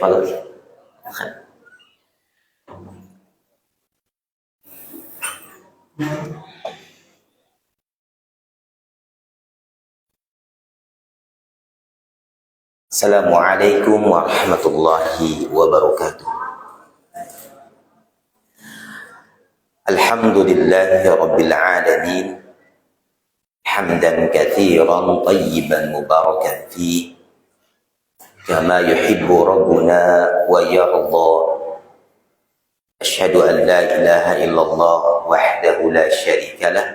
Fadl. Assalamualaikum warahmatullahi wabarakatuh. Alhamdulillahi rabbil alamin. Hamdan katsiran tayyiban mubarakan fi kama yuhibbu rabbuna wa yarda. Asyhadu an la ilaha illallah wahdahu la syarika lah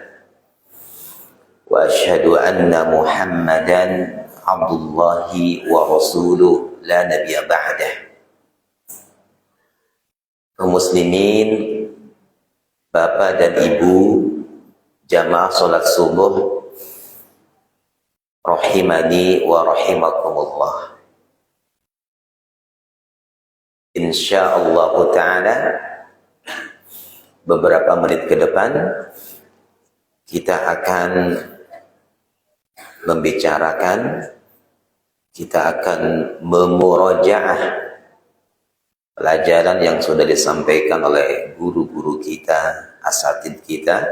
wa asyhadu anna Muhammadan abdullahi wa rasuluh la nabiyya ba'dah. Kaum muslimin, Bapak dan Ibu, jamaah salat subuh rahimani wa rahimakumullah. Insyaallah ta'ala beberapa menit ke depan kita akan membicarakan, kita akan memurajaah pelajaran yang sudah disampaikan oleh guru-guru kita, asatidz kita,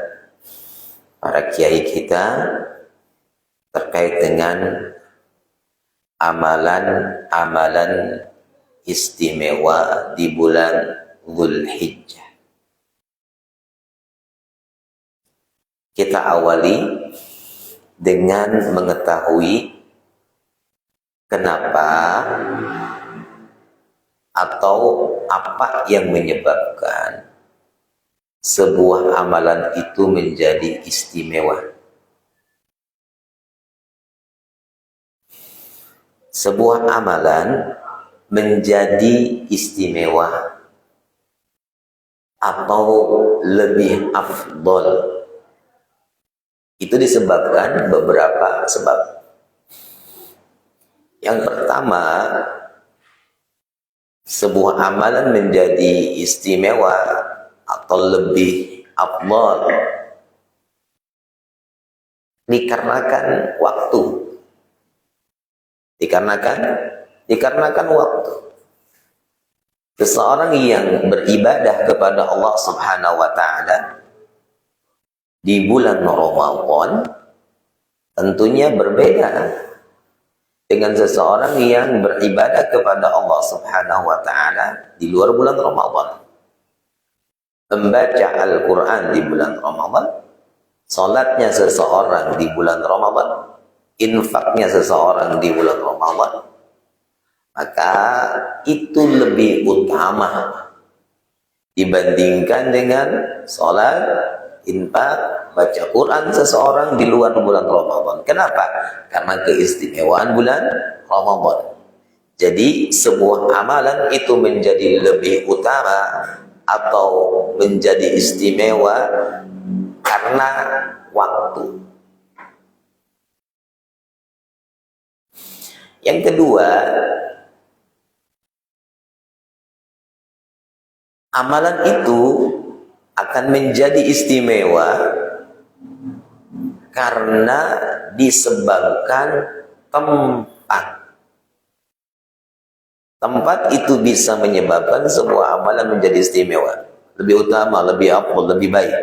para kiai kita terkait dengan amalan-amalan istimewa di bulan Dzulhijjah. Kita awali dengan mengetahui kenapa atau apa yang menyebabkan sebuah amalan itu menjadi istimewa. Sebuah amalan menjadi istimewa atau lebih afdol itu disebabkan beberapa sebab. Yang pertama, sebuah amalan menjadi istimewa atau lebih afdol dikarenakan waktu. Dikarenakan waktu. Seseorang yang beribadah kepada Allah Subhanahu wa taala di bulan Ramadan tentunya berbeda dengan seseorang yang beribadah kepada Allah Subhanahu wa taala di luar bulan Ramadan. Membaca Al-Qur'an di bulan Ramadan, salatnya seseorang di bulan Ramadan, infaknya seseorang di bulan Ramadan, maka itu lebih utama dibandingkan dengan salat, infak, baca Quran seseorang di luar bulan Ramadan. Kenapa? Karena keistimewaan bulan Ramadan. Jadi sebuah amalan itu menjadi lebih utama atau menjadi istimewa karena waktu. Yang kedua, amalan itu akan menjadi istimewa karena disebabkan tempat. Tempat itu bisa menyebabkan sebuah amalan menjadi istimewa, lebih utama, lebih afdal, lebih baik.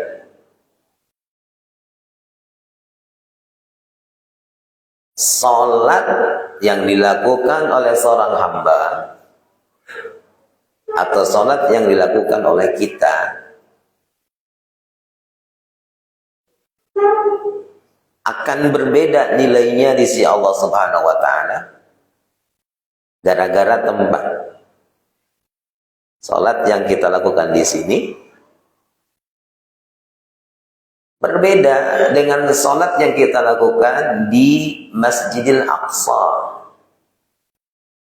Salat yang dilakukan oleh seorang hamba atau salat yang dilakukan oleh kita akan berbeda nilainya di sisi Allah Subhanahu wa taala gara-gara tempat. Salat yang kita lakukan di sini berbeda dengan salat yang kita lakukan di Masjidil Aqsa.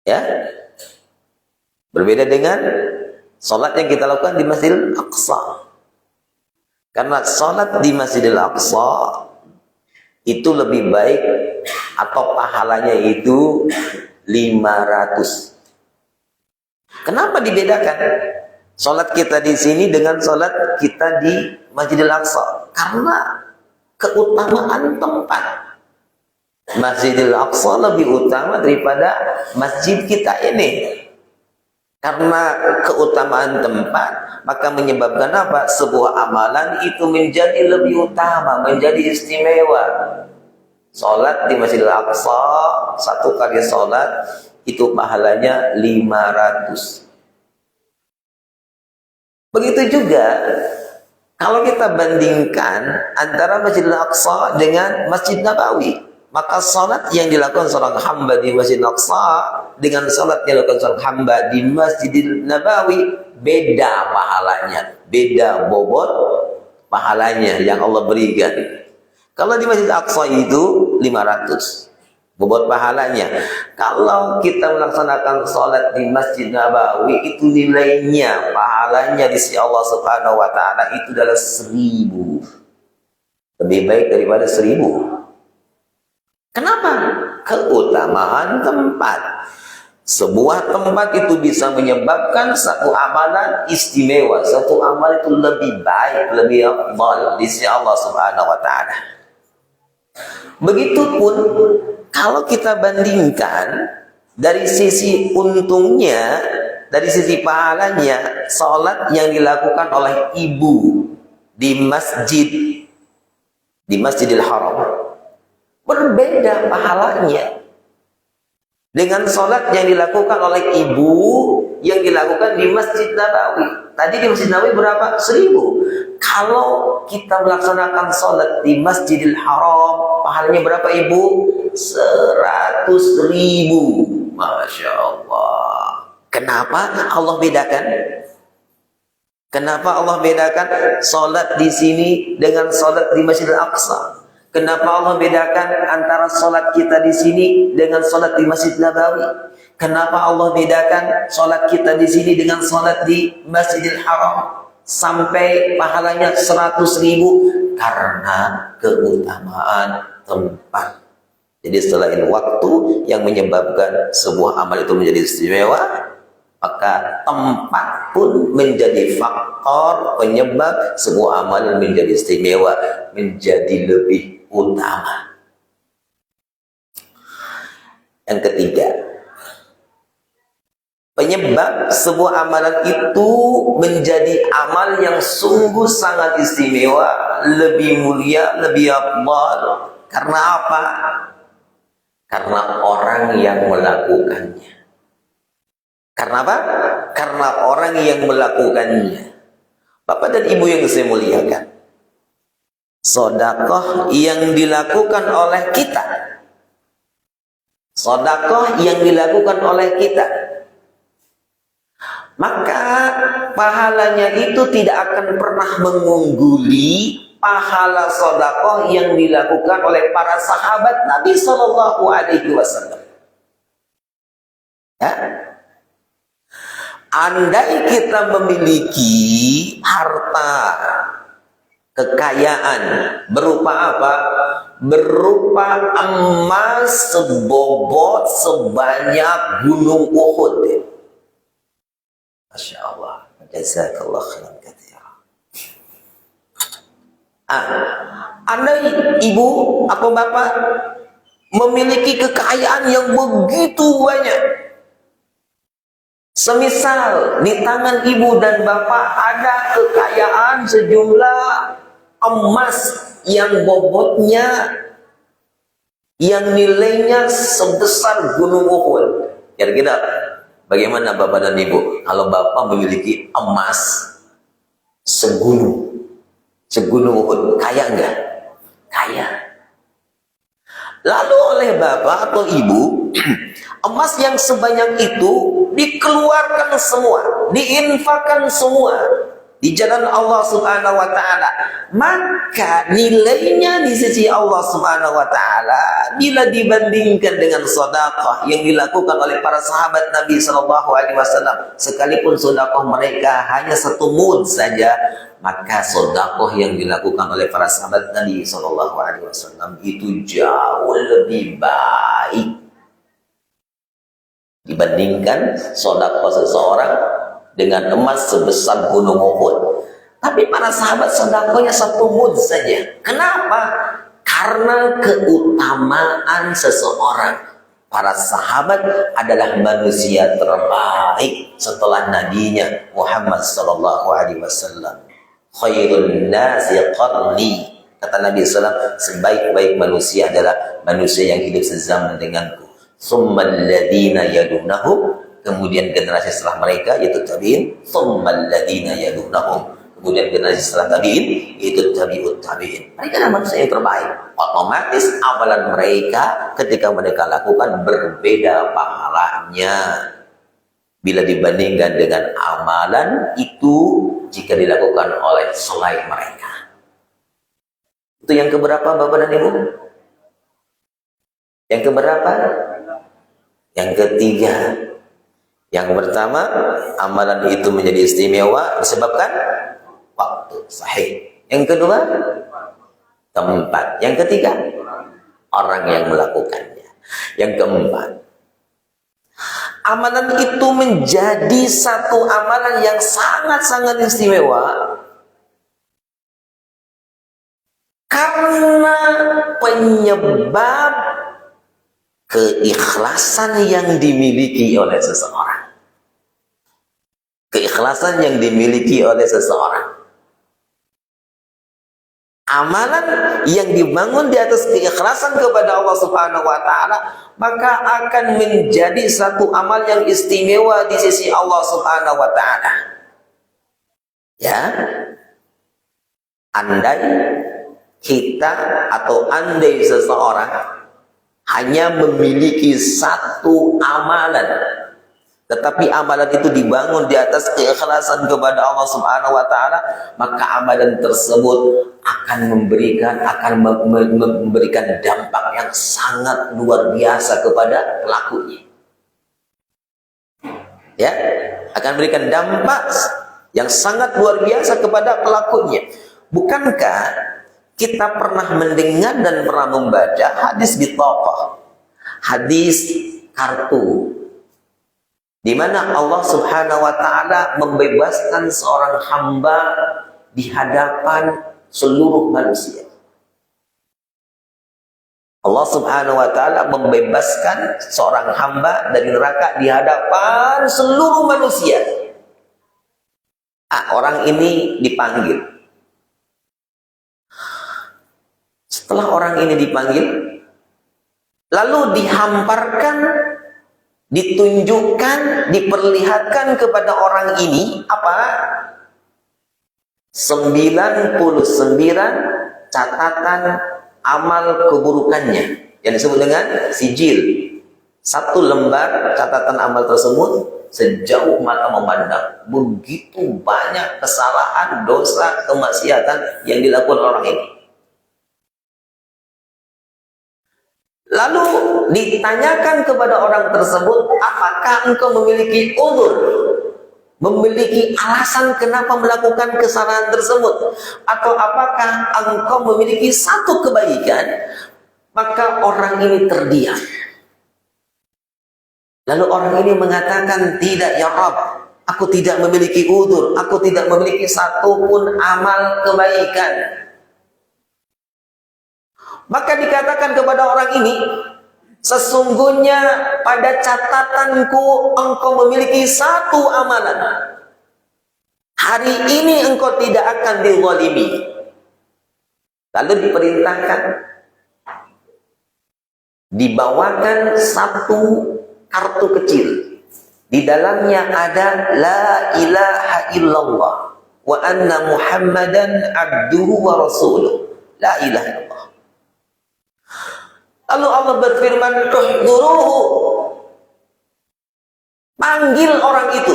Ya. Berbeda dengan salat yang kita lakukan di Masjidil Aqsa. Karena salat di Masjidil Aqsa itu lebih baik atau pahalanya itu 500. Kenapa dibedakan salat kita di sini dengan salat kita di Masjidil Aqsa? Karena keutamaan tempat. Masjidil Aqsa lebih utama daripada masjid kita ini. Karena keutamaan tempat, maka menyebabkan apa? Sebuah amalan itu menjadi lebih utama, menjadi istimewa. Salat di Masjidil Aqsa, satu kali salat itu pahalanya 500. Begitu juga kalau kita bandingkan antara Masjidil Aqsa dengan Masjid Nabawi, maka salat yang dilakukan seorang hamba di Masjid Al-Aqsa dengan salat yang dilakukan seorang hamba di Masjidil Nabawi beda pahalanya, beda bobot pahalanya yang Allah berikan. Kalau di Masjid Al-Aqsa itu 500 bobot pahalanya. Kalau kita melaksanakan salat di Masjid Nabawi itu nilainya, pahalanya di sisi Allah Subhanahu wa taala itu adalah 1000. Lebih baik daripada 1000. Kenapa? Keutamaan tempat. Sebuah tempat itu bisa menyebabkan satu amalan istimewa, satu amal itu lebih baik, lebih afdal di sisi Allah Subhanahu wa taala. Begitupun kalau kita bandingkan dari sisi untungnya, dari sisi pahalanya, salat yang dilakukan oleh ibu di Masjidil Haram berbeda pahalanya dengan sholat yang dilakukan oleh ibu yang dilakukan di Masjid Nabawi. Tadi di Masjid Nabawi berapa? 1000. Kalau kita melaksanakan sholat di Masjidil Haram, pahalanya berapa ibu? 100.000. Masya Allah. Kenapa Allah bedakan? Kenapa Allah bedakan sholat di sini dengan sholat di Masjidil Aqsa? Kenapa Allah bedakan antara sholat kita di sini dengan sholat di Masjid Nabawi? Kenapa Allah bedakan sholat kita di sini dengan sholat di Masjidil Haram sampai pahalanya 100.000? Karena keutamaan tempat. Jadi selain waktu yang menyebabkan sebuah amal itu menjadi istimewa, maka tempat pun menjadi faktor penyebab sebuah amal menjadi istimewa, menjadi lebih utama. Yang ketiga, penyebab sebuah amalan itu menjadi amal yang sungguh sangat istimewa, lebih mulia, lebih afdal. Karena apa? Karena orang yang melakukannya. Karena apa? Karena orang yang melakukannya. Bapak dan Ibu yang saya muliakan, sedekah yang dilakukan oleh kita, sedekah yang dilakukan oleh kita, maka pahalanya itu tidak akan pernah mengungguli pahala sedekah yang dilakukan oleh para sahabat Nabi Shallallahu Alaihi Wasallam. Ya? Andai kita memiliki harta, kekayaan berupa apa? Berupa emas sebobot sebanyak gunung Uhud. Masya Allah. Jazakallah khairan katsira. Andai ibu atau bapak memiliki kekayaan yang begitu banyak, semisal di tangan ibu dan bapak ada kekayaan sejumlah emas yang bobotnya, yang nilainya sebesar gunung Uhud. Kira-kira bagaimana bapak dan ibu kalau bapak memiliki emas segunung Uhud? Kaya enggak? Kaya. Lalu oleh bapak atau ibu, emas yang sebanyak itu dikeluarkan semua, diinfakkan semua di jalan Allah Subhanahu wa taala, maka nilainya di sisi Allah Subhanahu wa taala bila dibandingkan dengan sedekah yang dilakukan oleh para sahabat Nabi Shallallahu alaihi wasallam, sekalipun sedekah mereka hanya 1 mud saja, maka sedekah yang dilakukan oleh para sahabat Nabi Shallallahu alaihi wasallam itu jauh lebih baik dibandingkan sedekah seseorang dengan emas sebesar gunung Uhud. Tapi para sahabat sedekahnya 1 mud saja. Kenapa? Karena keutamaan seseorang Para sahabat adalah manusia terbaik setelah nabinya Muhammad sallallahu alaihi wasallam. Khairun nasi qarni. Kata Nabi SAW, sebaik-baik manusia adalah manusia yang hidup sezaman denganku. Tsummal ladzina yadunahum, kemudian generasi setelah mereka yaitu tabi'in. Tsummal ladzina yadunahum, kemudian generasi setelah tabi'in yaitu tabi'ut tabi'in. Mereka adalah manusia yang terbaik. Otomatis amalan mereka ketika mereka lakukan berbeda pahalanya bila dibandingkan dengan amalan itu jika dilakukan oleh selain mereka. Itu yang keberapa Bapak dan Ibu? Yang keberapa? Yang ketiga. Yang pertama, amalan itu menjadi istimewa disebabkan waktu sahih. Yang kedua, tempat. Yang ketiga, orang yang melakukannya. Yang keempat, amalan itu menjadi satu amalan yang sangat-sangat istimewa karena penyebab keikhlasan yang dimiliki oleh seseorang. Keikhlasan yang dimiliki oleh seseorang. Amalan yang dibangun di atas keikhlasan kepada Allah Subhanahu wa taala, maka akan menjadi satu amal yang istimewa di sisi Allah Subhanahu wa taala. Ya. Andai kita atau andai seseorang hanya memiliki satu amalan, tetapi amalan itu dibangun di atas keikhlasan kepada Allah Subhanahu wa taala, maka amalan tersebut akan memberikan dampak yang sangat luar biasa kepada pelakunya. Ya, akan memberikan dampak yang sangat luar biasa kepada pelakunya. Bukankah kita pernah mendengar dan pernah membaca hadis bitaqah, hadis kartu, di mana Allah Subhanahu wa taala membebaskan seorang hamba di hadapan seluruh manusia. Allah Subhanahu wa taala membebaskan seorang hamba dari neraka di hadapan seluruh manusia. Orang ini dipanggil. Setelah orang ini dipanggil, lalu dihamparkan, ditunjukkan, diperlihatkan kepada orang ini apa? 99 catatan amal keburukannya yang disebut dengan sijil. Satu lembar catatan amal tersebut sejauh mata memandang. Begitu banyak kesalahan, dosa, kemaksiatan yang dilakukan orang ini. Lalu ditanyakan kepada orang tersebut, apakah engkau memiliki uzur? Memiliki alasan kenapa melakukan kesalahan tersebut? Atau apakah engkau memiliki satu kebaikan? Maka orang ini terdiam. Lalu orang ini mengatakan, tidak ya Rabb, aku tidak memiliki uzur, aku tidak memiliki satupun amal kebaikan. Maka dikatakan kepada orang ini, sesungguhnya pada catatanku engkau memiliki satu amalan. Hari ini engkau tidak akan dizalimi. Lalu diperintahkan, dibawakan satu kartu kecil. Di dalamnya ada la ilaha illallah wa anna Muhammadan abduhu wa rasuluh. La ilaha illallah. Lalu Allah berfirman, "Tuhduruhu." Panggil orang itu.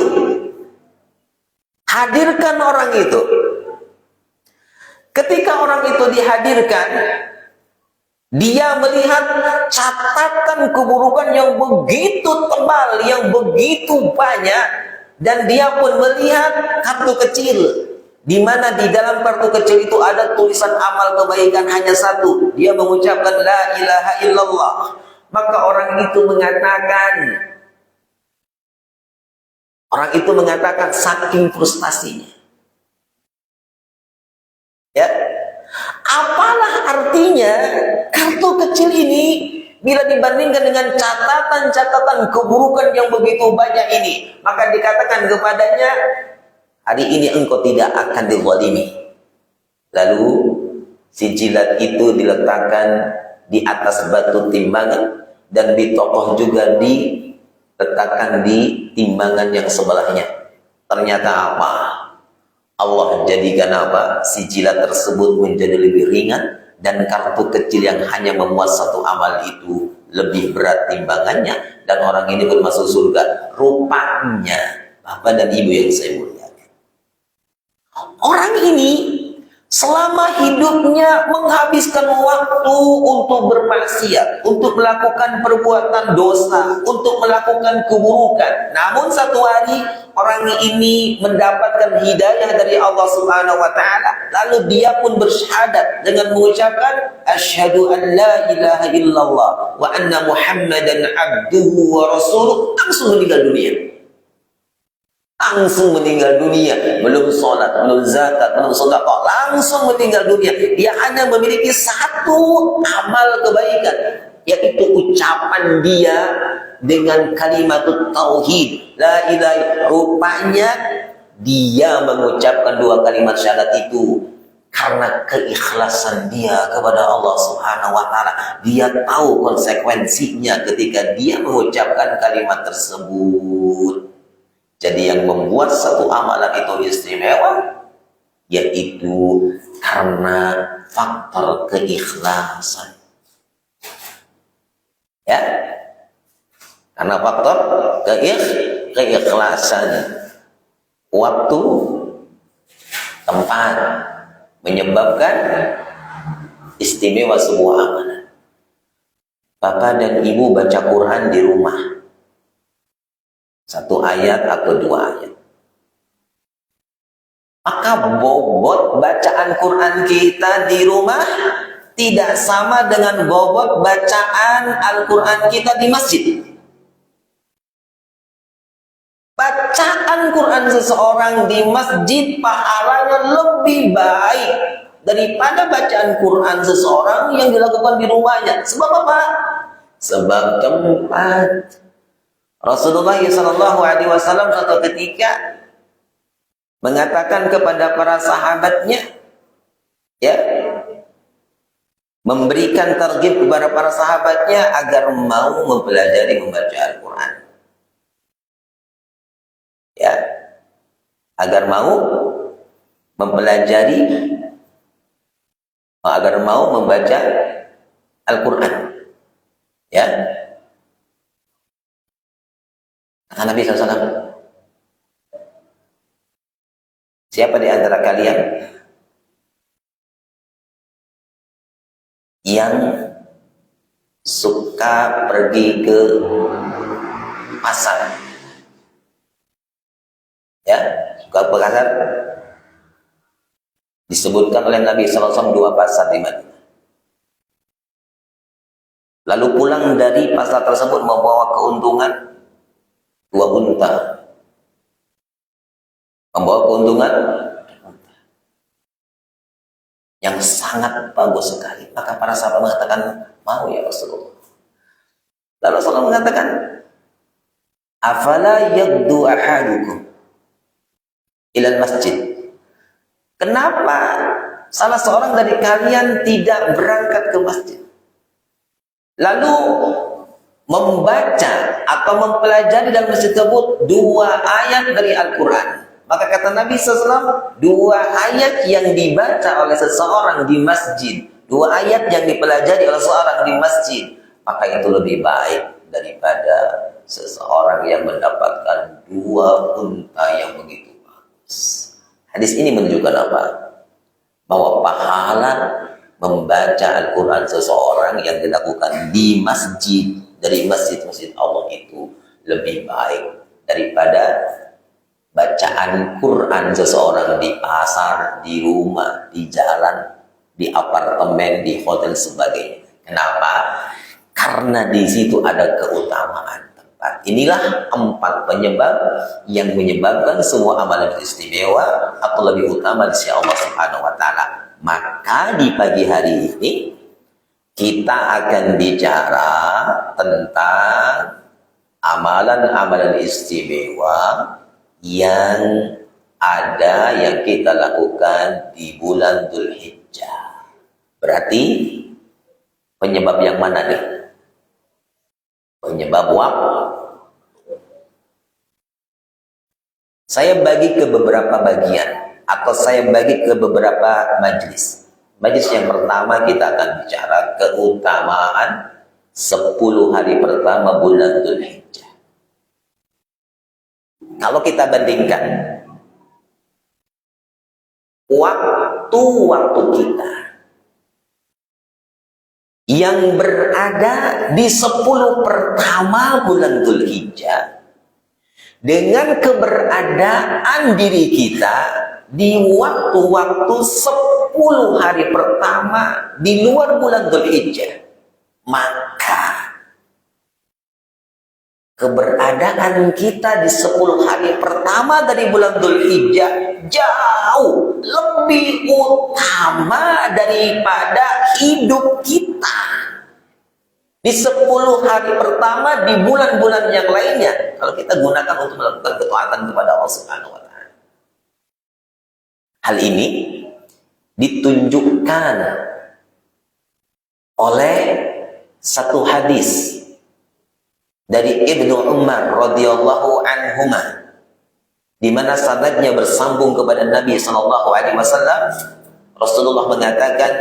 Hadirkan orang itu. Ketika orang itu dihadirkan, dia melihat catatan keburukan yang begitu tebal, yang begitu banyak, dan dia pun melihat kartu kecil, di mana di dalam kartu kecil itu ada tulisan amal kebaikan hanya satu. Dia mengucapkan la ilaha illallah. Maka orang itu mengatakan saking frustasinya, ya, apalah artinya kartu kecil ini bila dibandingkan dengan catatan-catatan keburukan yang begitu banyak ini, maka dikatakan kepadanya, hari ini engkau tidak akan dizalimi. Lalu si jilat itu diletakkan di atas batu timbangan dan ditokoh juga diletakkan di timbangan yang sebelahnya. Ternyata apa? Allah jadikan apa? Si jilat tersebut menjadi lebih ringan, dan kartu kecil yang hanya memuat satu amal itu lebih berat timbangannya, dan orang ini pun masuk surga. Rupanya, Bapak dan Ibu yang saya muliakan, orang ini selama hidupnya menghabiskan waktu untuk bermaksiat, untuk melakukan perbuatan dosa, untuk melakukan keburukan. Namun satu hari orang ini mendapatkan hidayah dari Allah Subhanahu wa taala, lalu dia pun bersyahadat dengan mengucapkan asyhadu an la ilaha illallah wa anna muhammadan abduhu wa rasuluh, langsung meninggal dunia. Langsung meninggal dunia, belum sholat, belum zakat, belum sedekah, langsung meninggal dunia. Dia hanya memiliki satu amal kebaikan, yaitu ucapan dia dengan kalimat tauhid, la ilaha. Rupanya dia mengucapkan dua kalimat syahadat itu karena keikhlasan dia kepada Allah Subhanahu wa taala. Dia tahu konsekuensinya ketika dia mengucapkan kalimat tersebut. Jadi yang membuat satu amalan itu istimewa, yaitu karena faktor keikhlasan. Ya, karena faktor keikhlasan. Waktu, tempat menyebabkan istimewa sebuah amalan. Bapak dan Ibu baca Quran di rumah, satu ayat atau dua ayat, maka bobot bacaan Quran kita di rumah tidak sama dengan bobot bacaan Al-Quran kita di masjid. Bacaan Quran seseorang di masjid pahalanya lebih baik daripada bacaan Quran seseorang yang dilakukan di rumahnya. Sebab apa? Sebab tempat. Rasulullah SAW suatu ketika mengatakan kepada para sahabatnya, ya, memberikan target kepada para sahabatnya agar mau mempelajari membaca Al-Quran, ya, agar mau mempelajari, agar mau membaca Al-Quran, ya. Kata Nabi SAW, siapa di antara kalian yang suka pergi ke pasar? Ya, suka ke pasar. Disebutkan oleh Nabi SAW 2 pasar di Madinah. Lalu pulang dari pasar tersebut membawa keuntungan 2 unta, membawa keuntungan yang sangat bagus sekali. Maka para sahabat mengatakan, mau ya Rasulullah. Lalu Rasulullah mengatakan, afala yagdu ahadukum ilal masjid. Kenapa salah seorang dari kalian tidak berangkat ke masjid, lalu membaca atau mempelajari dalam masjid tersebut 2 ayat dari Al-Quran? Maka kata Nabi SAW, 2 ayat yang dibaca oleh seseorang di masjid, 2 ayat yang dipelajari oleh seseorang di masjid, maka itu lebih baik daripada seseorang yang mendapatkan 2 unta yang begitu bagus. Hadis ini menunjukkan apa? Bahwa pahala membaca Al-Quran seseorang yang dilakukan di masjid, dari masjid-masjid Allah, itu lebih baik daripada bacaan Quran seseorang di pasar, di rumah, di jalan, di apartemen, di hotel sebagainya. Kenapa? Karena di situ ada keutamaan tempat. Inilah 4 penyebab yang menyebabkan semua amalan istimewa atau lebih utama di sisi Allah Subhanahu wa taala. Maka di pagi hari ini kita akan bicara tentang amalan-amalan istimewa yang ada yang kita lakukan di bulan Dzulhijjah. Berarti penyebab yang mana nih? Penyebab waktu. Saya bagi ke beberapa bagian atau saya bagi ke beberapa majlis. Majlis yang pertama kita akan bicara keutamaan 10 hari pertama bulan Dzulhijjah. Kalau kita bandingkan waktu-waktu kita yang berada di 10 pertama bulan Dzulhijjah dengan keberadaan diri kita di waktu-waktu 10 hari pertama di luar bulan Dzulhijjah, maka keberadaan kita di 10 hari pertama dari bulan Dzulhijjah jauh lebih utama daripada hidup kita di 10 hari pertama di bulan-bulan yang lainnya kalau kita gunakan untuk melakukan ketaatan kepada Allah Subhanahu wa Ta'ala. Hal ini ditunjukkan oleh satu hadis dari Ibnu Umar radhiyallahu anhuma, di mana sanadnya bersambung kepada Nabi sallallahu alaihi wasallam. Rasulullah mengatakan,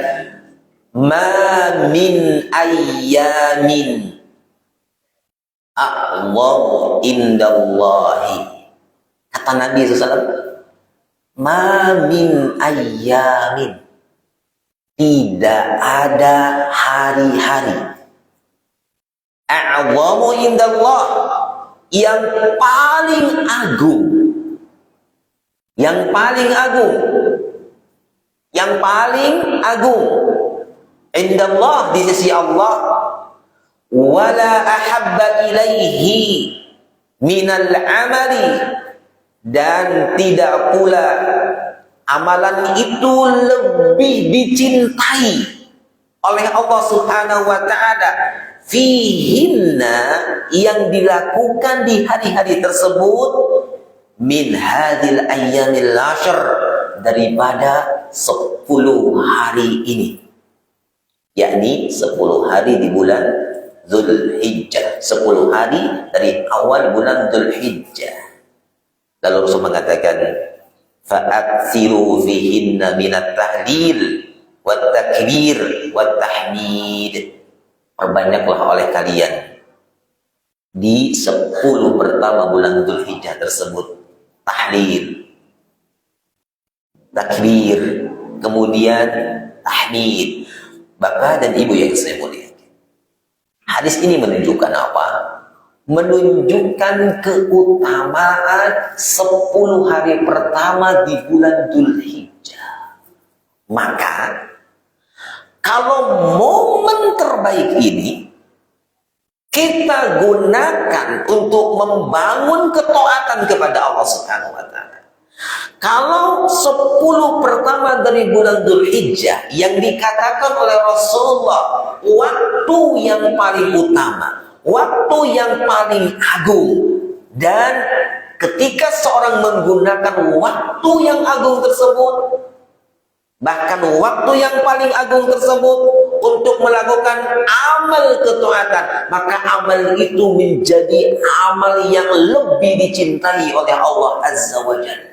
"Ma min ayyamin a'dhamu indallahi." Kata Nabi SAW, "Ma min ayyamin." Tidak ada hari-hari a'dhamu indallah, yang paling agung, yang paling agung, yang paling agung indallah di sisi Allah, wala ahabba ilaihi minal amali, dan tidak pula amalan itu lebih dicintai oleh Allah Subhanahu wa Ta'ala fihinna, yang dilakukan di hari-hari tersebut, min hadil ayyamil ashr, daripada 10 hari ini, yakni 10 hari di bulan Dzulhijjah, 10 hari dari awal bulan Dzulhijjah. Lalu Rasul mengatakan, fa'aksiru fihinna minat tahlil wat takbir wat tahmid. Perbanyaklah oleh kalian di 10 pertama bulan Dzulhijjah tersebut tahlil, takbir, kemudian tahmid. Bapak dan Ibu yang saya muliakan, hadis ini menunjukkan apa? Menunjukkan keutamaan 10 hari pertama di bulan Dzulhijjah. Maka kalau momen terbaik ini kita gunakan untuk membangun ketaatan kepada Allah Subhanahu wa Ta'ala. Kalau 10 pertama dari bulan Dzulhijjah yang dikatakan oleh Rasulullah waktu yang paling utama, waktu yang paling agung, dan ketika seorang menggunakan waktu yang agung tersebut, bahkan waktu yang paling agung tersebut untuk melakukan amal ketaatan, maka amal itu menjadi amal yang lebih dicintai oleh Allah Azza wa Jalla.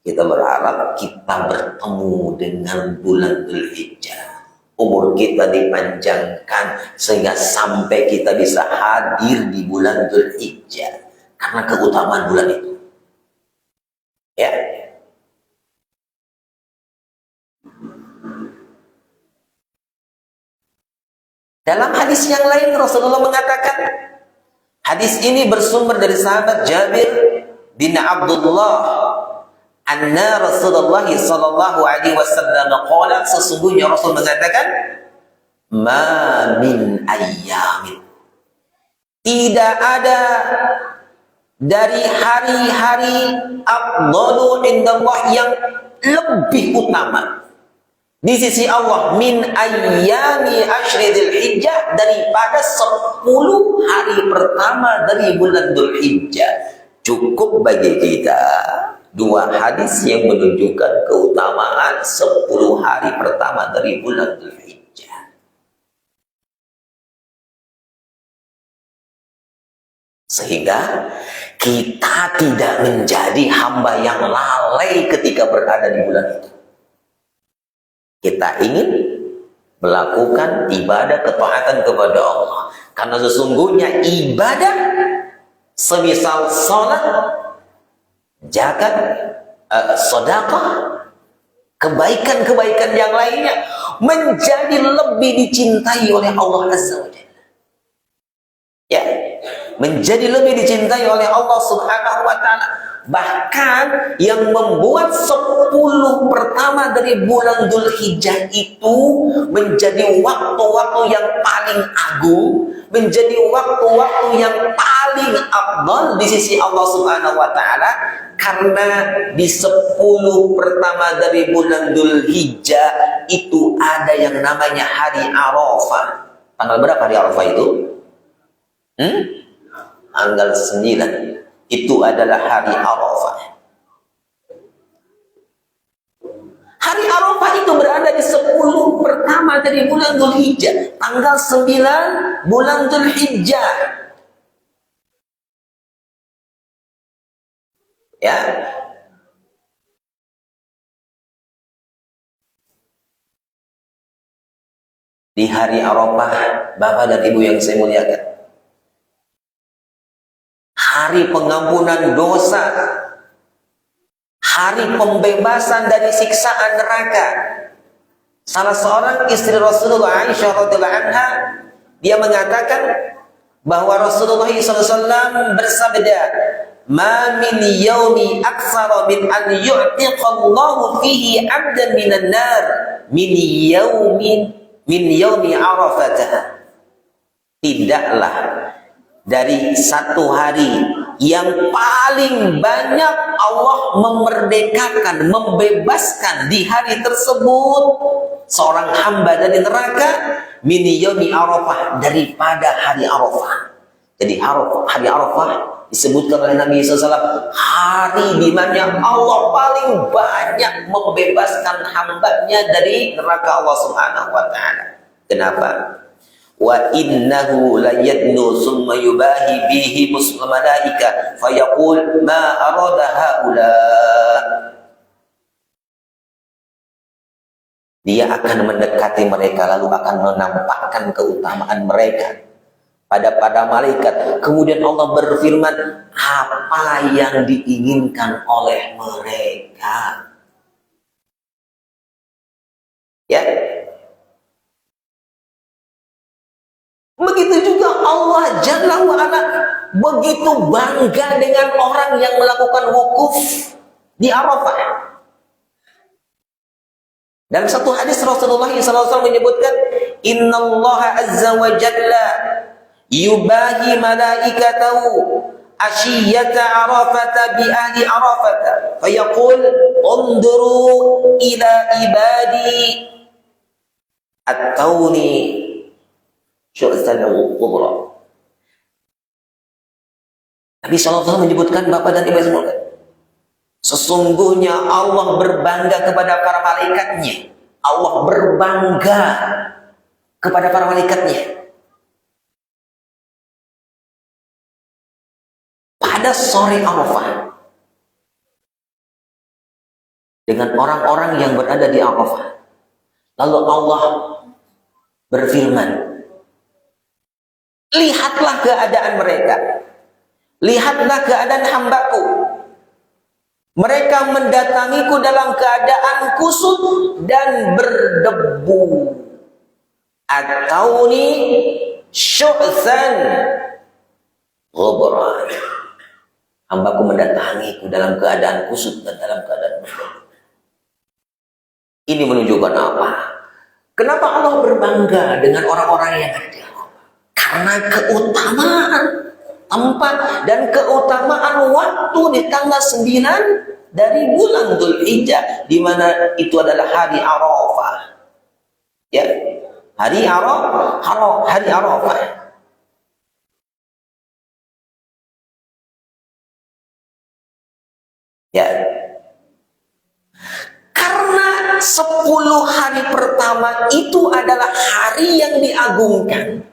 Kita berharap kita bertemu dengan bulan Dzulhijjah, umur kita dipanjangkan sehingga sampai kita bisa hadir di bulan Dzulhijjah karena keutamaan bulan itu. Ya. Dalam hadis yang lain Rasulullah mengatakan, hadis ini bersumber dari sahabat Jabir bin Abdullah, anna Rasulullah sallallahu alaihi wasallam qala, sesungguhnya Rasul mengatakan, ma min ayyamin, tidak ada dari hari-hari afdalu indallah, yang lebih utama, di sisi Allah min ayyami asyri dzulhijjah, daripada 10 hari pertama dari bulan Dzulhijjah. Cukup bagi kita 2 hadis yang menunjukkan keutamaan 10 hari pertama dari bulan Dzulhijjah. Sehingga kita tidak menjadi hamba yang lalai ketika berada di bulan itu. Kita ingin melakukan ibadah ketaatan kepada Allah. Karena sesungguhnya ibadah semisal salat, zakat, sedekah, kebaikan-kebaikan yang lainnya menjadi lebih dicintai oleh Allah Azza wa Jalla. Ya, menjadi lebih dicintai oleh Allah Subhanahu wa Ta'ala. Bahkan yang membuat 10 pertama dari bulan Dzulhijjah itu menjadi waktu-waktu yang paling agung, menjadi waktu-waktu yang paling afdal di sisi Allah Subhanahu wa Ta'ala, karena di 10 pertama dari bulan Dzulhijjah itu ada yang namanya hari Arafah. Tanggal berapa hari Arafah itu? Tanggal 9. Itu adalah hari Arafah. Hari Arafah itu berada di 10 pertama dari bulan Dzulhijjah, tanggal 9 bulan Dzulhijjah. Ya. Di hari Arafah, Bapak dan Ibu yang saya muliakan, hari pengampunan dosa, hari pembebasan dari siksaan neraka. Salah seorang istri Rasulullah, Aisyah radhiyallahu anha, dia mengatakan bahwa Rasulullah SAW bersabda, "Ma min yaumi aktsara min an yu'tiqallahu fihi 'abdan minan nar min yaumi Arafah." Tidaklah dari satu hari yang paling banyak Allah memerdekakan, membebaskan di hari tersebut seorang hamba dari neraka min yaumi Arafah, daripada hari Arafah. Jadi hari Arafah disebutkan oleh Nabi SAW hari di mana Allah paling banyak membebaskan hambanya dari neraka Allah Subhanahu wa Ta'ala. Kenapa? Wa innahu la yadnu summa yubahi bihi malaika fayaqul ma arada haula. Dia akan mendekati mereka lalu akan menampakkan keutamaan mereka pada malaikat. Kemudian Allah berfirman, apa yang diinginkan oleh mereka? Ya. Begitu juga Allah Jalla wa'ala begitu bangga dengan orang yang melakukan wukuf di Arafah. Dalam satu hadis Rasulullah SAW menyebutkan, Innallaha azza wa jalla yubahi malaikatahu ashiyata Arafata bi ahli Arafata fayaqul unduru ila ibadi at-tawni syu'zanul kubra. Nabi SAW menyebutkan, Bapak dan Ibu semuanya, sesungguhnya Allah berbangga kepada para malaikatnya. Allah berbangga kepada para malaikatnya pada sore Arafah dengan orang-orang yang berada di Arafah. Lalu Allah berfirman, lihatlah keadaan mereka, lihatlah keadaan hambaku. Mereka mendatangiku dalam keadaan kusut dan berdebu. Atauni syu'san ghubran. Hambaku mendatangiku dalam keadaan kusut dan dalam keadaan berdebu. Ini menunjukkan apa? Kenapa Allah berbangga dengan orang-orang yang ada? Karena keutamaan tempat dan keutamaan waktu di tanggal 9 dari bulan Dzulhijjah, di mana itu adalah hari Arafah. Ya, hari Arafah. Ya, karena 10 hari pertama itu adalah hari yang diagungkan,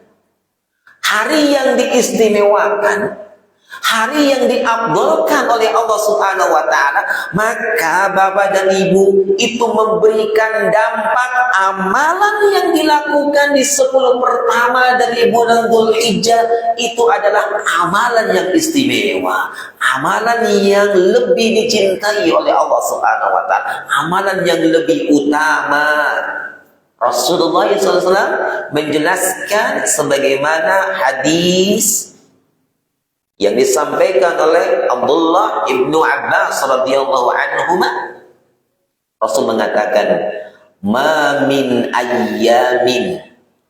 hari yang diistimewakan, hari yang diabdolkan oleh Allah Subhanahu wa Ta'ala, maka Bapak dan Ibu itu memberikan dampak amalan yang dilakukan di 10 pertama dari bulan Dzulhijjah itu adalah amalan yang istimewa, amalan yang lebih dicintai oleh Allah Subhanahu wa Ta'ala, amalan yang lebih utama. Rasulullah SAW menjelaskan sebagaimana hadis yang disampaikan oleh Abdullah ibnu Abbas radhiyallahu anhuma. Rasul mengatakan, "Ma min ayyamin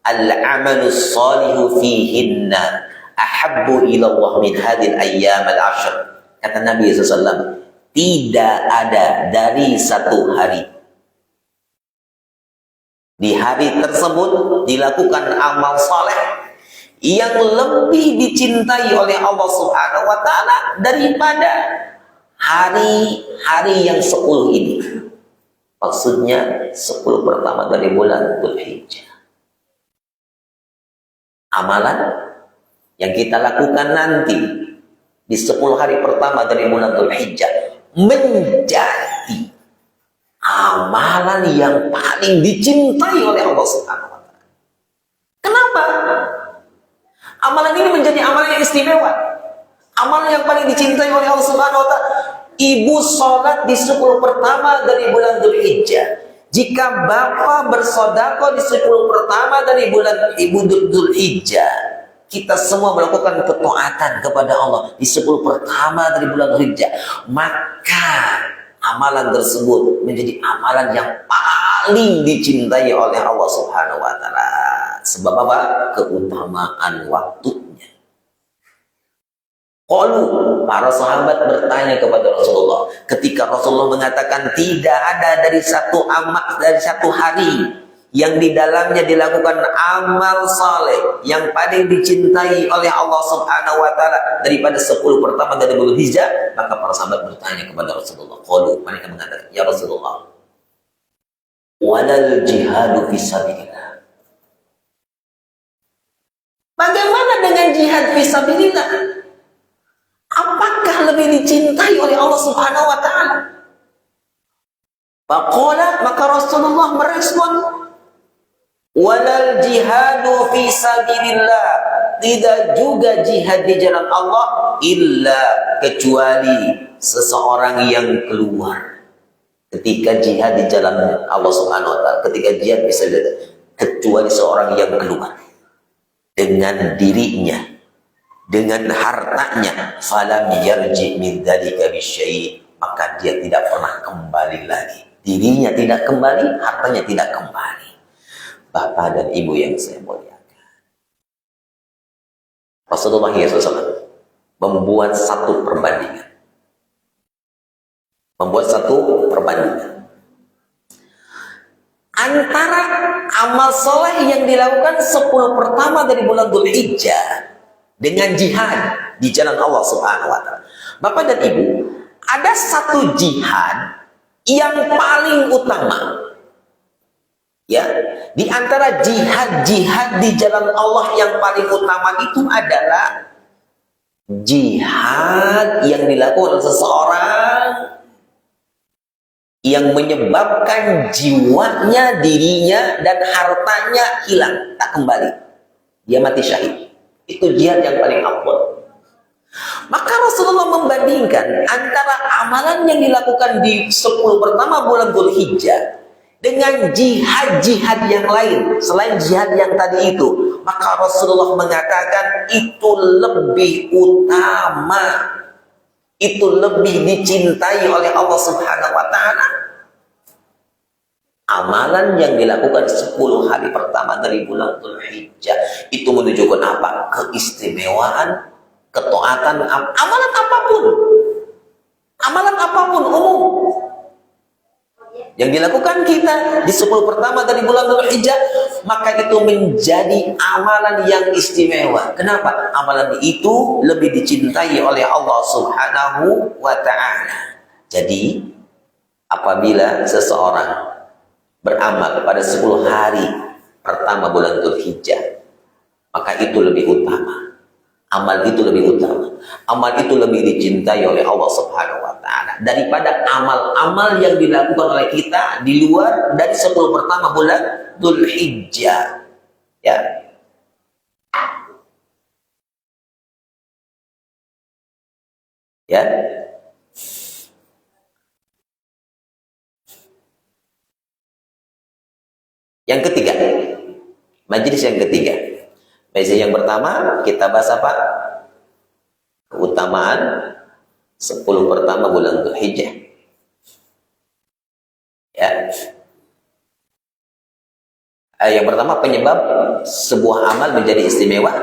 al-amalu salihu fihinna ahabbu ila Allah min hadhihi al-ayyam al-ashr." Kata Nabi SAW, tidak ada dari satu hari, di hari tersebut dilakukan amal saleh yang lebih dicintai oleh Allah Subhanahu wa Ta'ala daripada hari-hari yang 10 ini. Maksudnya 10 pertama dari bulan Dzulhijjah. Amalan yang kita lakukan nanti di 10 hari pertama dari bulan Dzulhijjah menjadi amalan yang paling dicintai oleh Allah Subhanahu wa Ta'ala. Kenapa? Amalan ini menjadi amalan yang istimewa, amalan yang paling dicintai oleh Allah Subhanahu wa Ta'ala. Ibu sholat di 10 pertama dari bulan Dzulhijjah. Jika bapak bersedekah di 10 pertama dari bulan Dzulhijjah, kita semua melakukan ketaatan kepada Allah di 10 pertama dari bulan Dzulhijjah, maka amalan tersebut menjadi amalan yang paling dicintai oleh Allah Subhanahu wa Ta'ala. Sebab apa? Keutamaan waktunya. Qalu, para sahabat bertanya kepada Rasulullah ketika Rasulullah mengatakan tidak ada dari satu hari yang di dalamnya dilakukan amal saleh yang paling dicintai oleh Allah Subhanahu wa Ta'ala daripada 10 pertama dari bulan Dzulhijjah, maka para sahabat bertanya kepada Rasulullah. Qalu, mereka mengatakan, ya Rasulullah, walal jihadu fisabilillah. Bagaimana dengan jihad fisabilillah? Apakah lebih dicintai oleh Allah Subhanahu wa Ta'ala? Faqala, maka Rasulullah merespon, walal jihadu fisabilillah, tidak juga jihad di jalan Allah illa kecuali seseorang yang keluar. Ketika jihad di jalan Allah Subhanahu wa Ta'ala, ketika jihad bisa kecuali seorang yang keluar dengan dirinya, dengan hartanya, falam yarji min dzalika bisyai', maka dia tidak pernah kembali lagi. Dirinya tidak kembali, hartanya tidak kembali. Bapak dan Ibu yang saya muliakan, Rasulullah SAW membuat satu perbandingan. Antara amal soleh yang dilakukan 10 pertama dari bulan Dzulhijjah dengan jihad di jalan Allah Subhanahu wa Ta'ala. Bapak dan Ibu, ada satu jihad yang paling utama. Ya, di antara jihad-jihad di jalan Allah yang paling utama itu adalah jihad yang dilakukan oleh seseorang yang menyebabkan jiwanya, dirinya, dan hartanya hilang, tak kembali. Dia mati syahid. Itu jihad yang paling afdal. Maka Rasulullah membandingkan antara amalan yang dilakukan di 10 pertama bulan Dzulhijjah dengan jihad-jihad yang lain selain jihad yang tadi itu. Maka Rasulullah mengatakan itu lebih utama, itu lebih dicintai oleh Allah Subhanahu wa Ta'ala. Amalan yang dilakukan 10 hari pertama dari bulan Dzulhijjah itu menunjukkan apa? Keistimewaan, ketaatan, amalan apapun umum, yang dilakukan kita di 10 pertama dari bulan Dzulhijjah, maka itu menjadi amalan yang istimewa. Kenapa? Amalan itu lebih dicintai oleh Allah Subhanahu wa Ta'ala. Jadi, apabila seseorang beramal pada 10 hari pertama bulan Dzulhijjah, maka itu lebih utama. Amal itu lebih utama. Amal itu lebih dicintai oleh Allah Subhanahu wa Ta'ala daripada amal-amal yang dilakukan oleh kita di luar dari 10 pertama bulan Dzulhijjah. Ya. Ya. Yang ketiga, majelis yang ketiga. Majelis yang pertama kita bahas apa? Keutamaan 10 pertama bulan Dzulhijjah. Ya. Yang pertama, penyebab sebuah amal menjadi istimewa.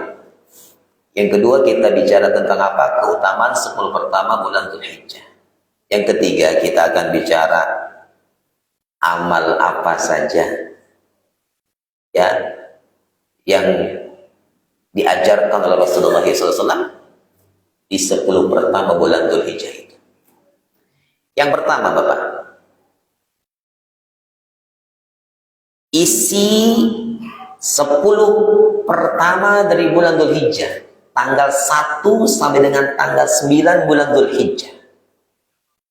Yang kedua, kita bicara tentang apa? Keutamaan 10 pertama bulan Dzulhijjah. Yang ketiga, kita akan bicara amal apa saja ya yang diajarkan oleh Rasulullah SAW di 10 pertama bulan Dzulhijjah itu. Yang pertama, Bapak, isi 10 pertama dari bulan Dzulhijjah, tanggal 1 sampai dengan tanggal 9 bulan Dzulhijjah.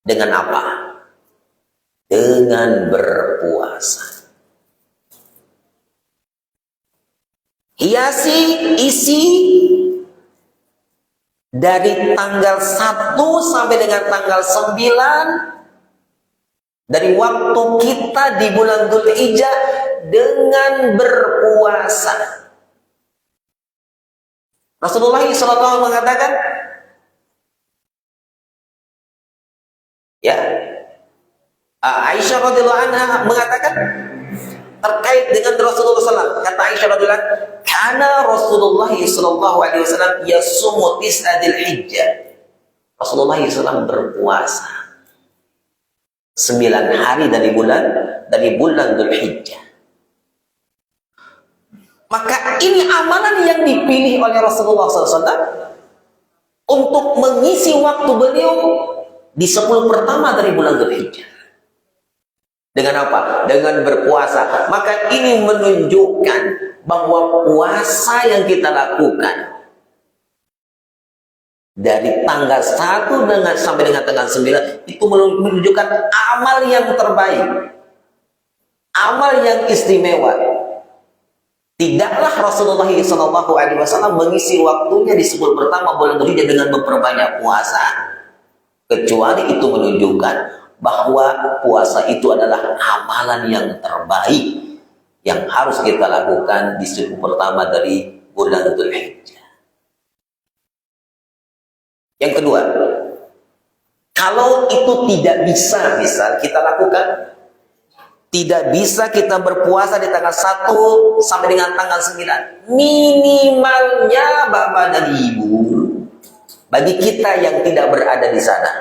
Dengan apa? Dengan berpuasa. Hiasi isi dari tanggal 1 sampai dengan tanggal 9 dari waktu kita di bulan Dzulhijjah dengan berpuasa. Rasulullah SAW mengatakan, ya, Aisyah radhiyallahu anha mengatakan terkait dengan Rasulullah SAW. Kata Aisyah radhiyallahu anha, "Kana Rasulullah SAW yasumu tis'adil hijjah." Rasulullah SAW berpuasa 9 hari dari bulan Dzulhijjah. Maka ini amalan yang dipilih oleh Rasulullah SAW untuk mengisi waktu beliau di 10 pertama dari bulan Dzulhijjah. Dengan apa? Dengan berpuasa. Maka ini menunjukkan bahwa puasa yang kita lakukan dari tanggal 1 sampai dengan tanggal 9 itu menunjukkan amal yang terbaik, amal yang istimewa. Tidaklah Rasulullah SAW mengisi waktunya di 10 pertama bulan Dzulhijjah dengan memperbanyak puasa, kecuali itu menunjukkan bahwa puasa itu adalah amalan yang terbaik yang harus kita lakukan di 10 pertama dari bulan Dzulhijjah. Yang kedua, kalau itu tidak bisa kita lakukan, tidak bisa kita berpuasa di tanggal 1 sampai dengan tanggal 9. Minimalnya Bapak dan Ibu, bagi kita yang tidak berada di sana,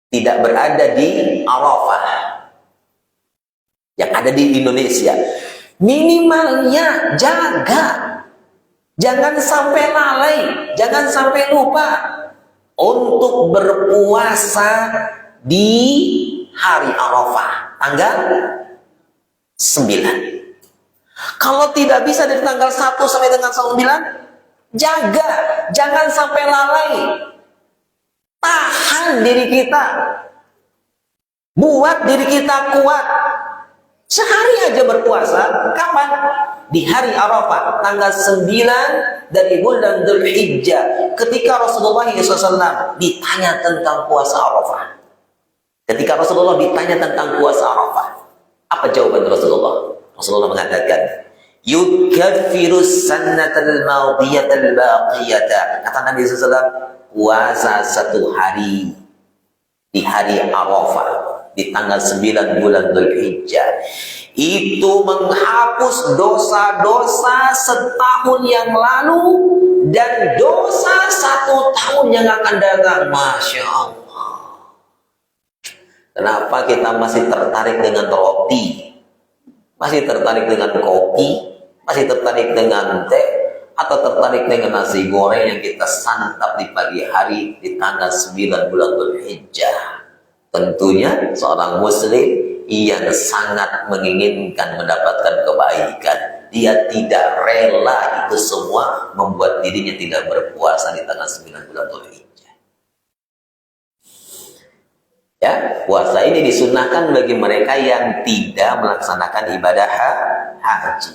tidak berada di Arafah, yang ada di Indonesia, minimalnya jaga. Jangan sampai lalai, jangan sampai lupa untuk berpuasa di hari Arafah, tanggal 9. Kalau tidak bisa dari tanggal 1 sampai dengan 9, jaga, jangan sampai lalai. Tahan diri kita, buat diri kita kuat. Sehari aja berpuasa. Kapan? Di hari Arafah, tanggal 9 dari bulan Dzulhijjah, ketika Rasulullah SAW ditanya tentang puasa Arafah. Ketika Rasulullah ditanya tentang puasa Arafah, apa jawaban Rasulullah? Rasulullah mengatakan, "Yukaffirus sannatal madiyatal baqiyata." Kata Nabi SAW, puasa 1 hari di hari Arafah di tanggal 9 bulan Dzulhijjah itu menghapus dosa-dosa setahun yang lalu dan dosa 1 tahun yang akan datang. Masya Allah. Kenapa kita masih tertarik dengan roti, masih tertarik dengan kopi, masih tertarik dengan teh, atau tertarik dengan nasi goreng yang kita santap di pagi hari di tanggal 9 bulan Dzulhijjah? Tentunya seorang muslim yang sangat menginginkan mendapatkan kebaikan, dia tidak rela itu semua membuat dirinya tidak berpuasa di tanggal 9 bulan Dzulhijjah. Ya, puasa ini disunahkan bagi mereka yang tidak melaksanakan ibadah haji.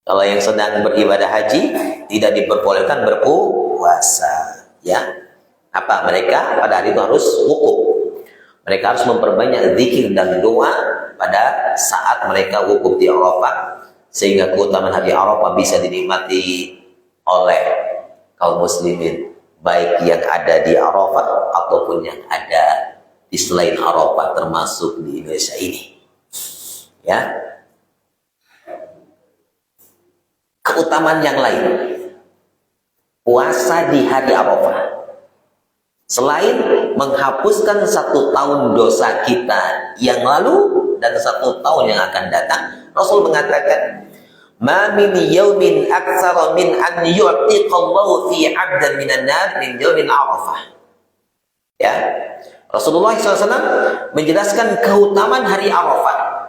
Kalau yang sedang beribadah haji tidak diperbolehkan berpuasa. Ya, apa mereka pada hari itu harus wukuf. Mereka harus memperbanyak zikir dan doa pada saat mereka wukuf di Arafah, sehingga keutamaan hari Arafah bisa dinikmati oleh kaum muslimin, baik yang ada di Arafah ataupun yang ada di selain Arafah, termasuk di Indonesia ini. Ya, keutamaan yang lain puasa di hari Arafah, selain menghapuskan 1 tahun dosa kita yang lalu dan 1 tahun yang akan datang, Rasul mengatakan, "Ma min yaumin aktsara min an yu'tiqallahu fi 'abdan minan nar min yaumil Arafah." Ya, Rasulullah SAW menjelaskan keutamaan hari Arafah.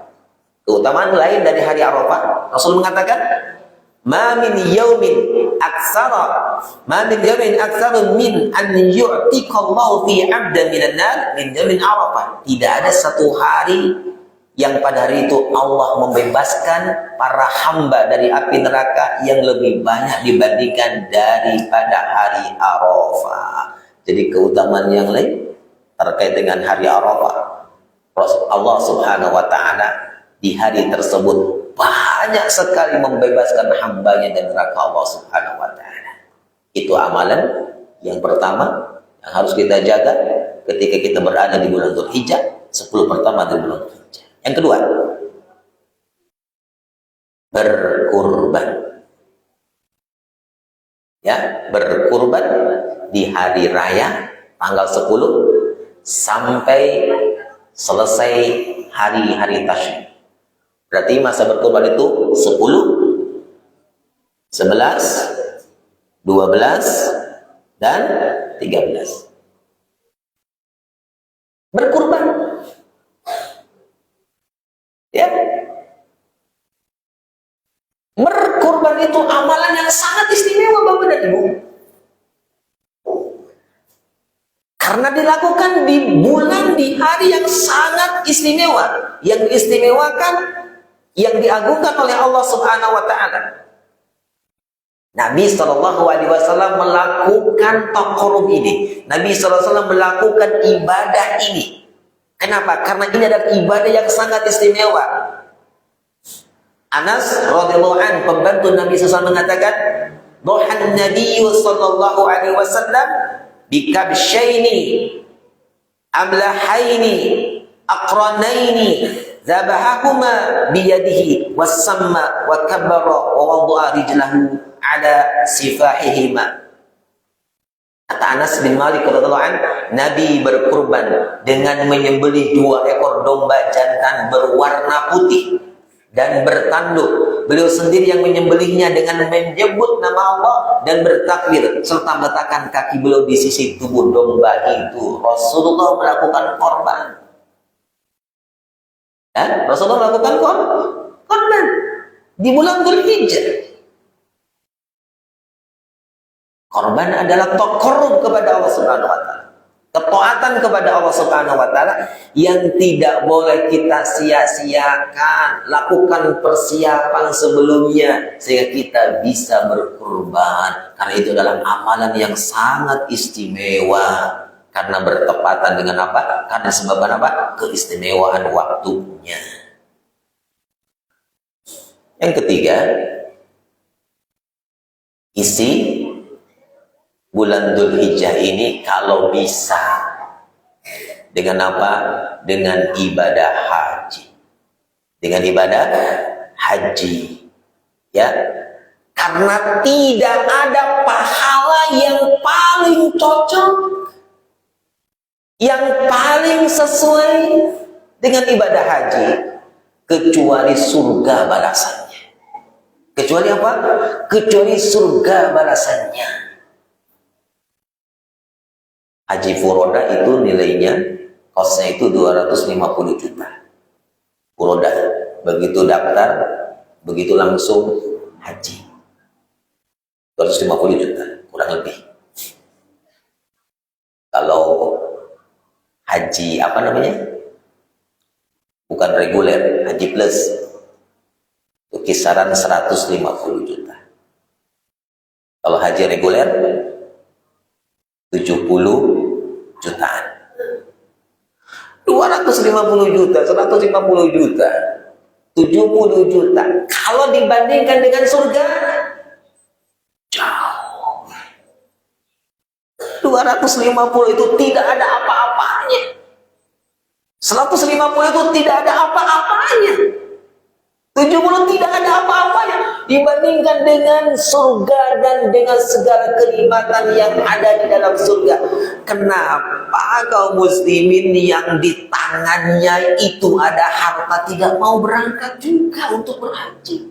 Keutamaan lain dari hari Arafah, Rasul mengatakan, "Ma min yaumin aktsara min an yu'tiqallahu fi 'abdan minan nar min yaumin Arafah." Tidak ada satu hari yang pada hari itu Allah membebaskan para hamba dari api neraka yang lebih banyak dibandingkan daripada hari Arafah. Jadi keutamaan yang lain terkait dengan hari Arafah, Allah Subhanahu wa Ta'ala di hari tersebut banyak sekali membebaskan hambanya dari neraka Allah Subhanahu wa Ta'ala. Itu amalan yang pertama yang harus kita jaga ketika kita berada di bulan Dzulhijjah, 10 pertama dari bulan Dzulhijjah. Yang kedua, berkurban. Ya, berkurban di hari raya tanggal 10 sampai selesai hari-hari tasyrik. Berarti masa berkurban itu 10, 11, 12, dan 13. Berkurban. Ya. Berkurban itu amalan yang sangat istimewa Bapak dan Ibu. Karena dilakukan di bulan, di hari yang sangat istimewa, yang diistimewakan, yang diagungkan oleh Allah Subhanahu wa Ta'ala. Nabi SAW melakukan taqarrub ini. Nabi SAW melakukan ibadah ini. Kenapa? Karena ini adalah ibadah yang sangat istimewa. Anas radhiyallahu anhu, pembantu Nabi SAW, mengatakan, "Duhan Nabi sallallahu alaihi wasallam bikabshaini amlahaini aqranaini zabahahuma biyadihi wasamma wa kabbara wa wada'a rijlahu ala sifahihima." Kata Anas bin Malik radhiyallahu anhu, Nabi berkurban dengan menyembelih 2 ekor domba jantan berwarna putih dan bertanduk. Beliau sendiri yang menyembelihnya dengan menyebut nama Allah dan bertakbir serta meletakkan kaki beliau di sisi tubuh domba itu. Rasulullah melakukan korban. Rasulullah melakukan korban di bulan Dzulhijjah. Korban adalah taqarrub kepada Allah Subhanahu wa Ta'ala. Ketaatan kepada Allah Subhanahu wa Ta'ala yang tidak boleh kita sia-siakan. Lakukan persiapan sebelumnya sehingga kita bisa berkurban. Karena itu adalah amalan yang sangat istimewa. Karena bertepatan dengan apa? Karena sebabkan apa? Keistimewaan waktunya. Yang ketiga, isi bulan Dzulhijjah ini kalau bisa dengan apa? Dengan ibadah haji. Dengan ibadah haji. Ya. Karena tidak ada pahala yang paling cocok yang paling sesuai dengan ibadah haji, kecuali surga balasannya. Kecuali apa? Kecuali surga balasannya. Haji furoda itu nilainya, kosnya itu 250 juta. Furoda. Begitu daftar, begitu langsung haji. 250 juta, kurang lebih. Kalau haji apa namanya? Bukan reguler, haji plus. Itu kisaran 150 juta. Kalau haji reguler 70 jutaan. 250 juta, 150 juta, 70 juta. Kalau dibandingkan dengan surga, jauh. 250 itu tidak ada apa-apanya. 150 itu tidak ada apa-apanya. 70 tidak ada apa-apanya dibandingkan dengan surga dan dengan segala kenikmatan yang ada di dalam surga. Kenapa kaum muslimin yang di tangannya itu ada harta tidak mau berangkat juga untuk berhaji?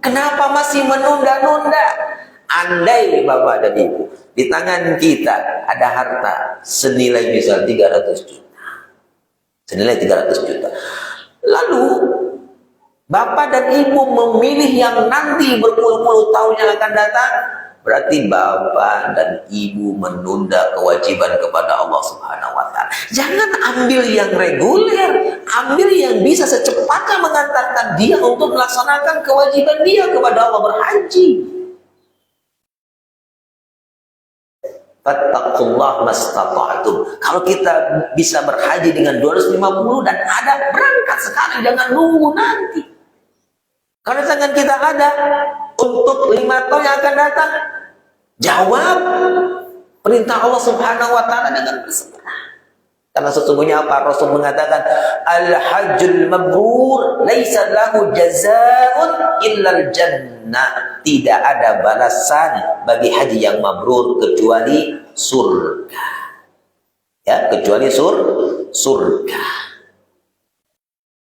Kenapa masih menunda-nunda? Andai Bapak dan Ibu, di tangan kita ada harta senilai misal 300 juta. Senilai 300 juta. Lalu Bapak dan Ibu memilih yang nanti berpuluh-puluh tahun yang akan datang, berarti Bapak dan Ibu menunda kewajiban kepada Allah Subhanahu wa Ta'ala. Jangan ambil yang reguler, ambil yang bisa secepatnya mengantarkan dia untuk melaksanakan kewajiban dia kepada Allah berhaji. Fattaqullah mastata'tum. Kalau kita bisa berhaji dengan 250 dan ada, berangkat sekarang, jangan nunggu nanti. Kalau tangan kita ada untuk 5 tahun yang akan datang, jawab perintah Allah Subhanahu wa Ta'ala dengan bersegera. Karena sesungguhnya apa? Rasul mengatakan, al-hajjul mabrur laisa lahu jazaa'un illal jannah. Tidak ada balasan bagi haji yang mabrur kecuali surga. Ya, kecuali surga.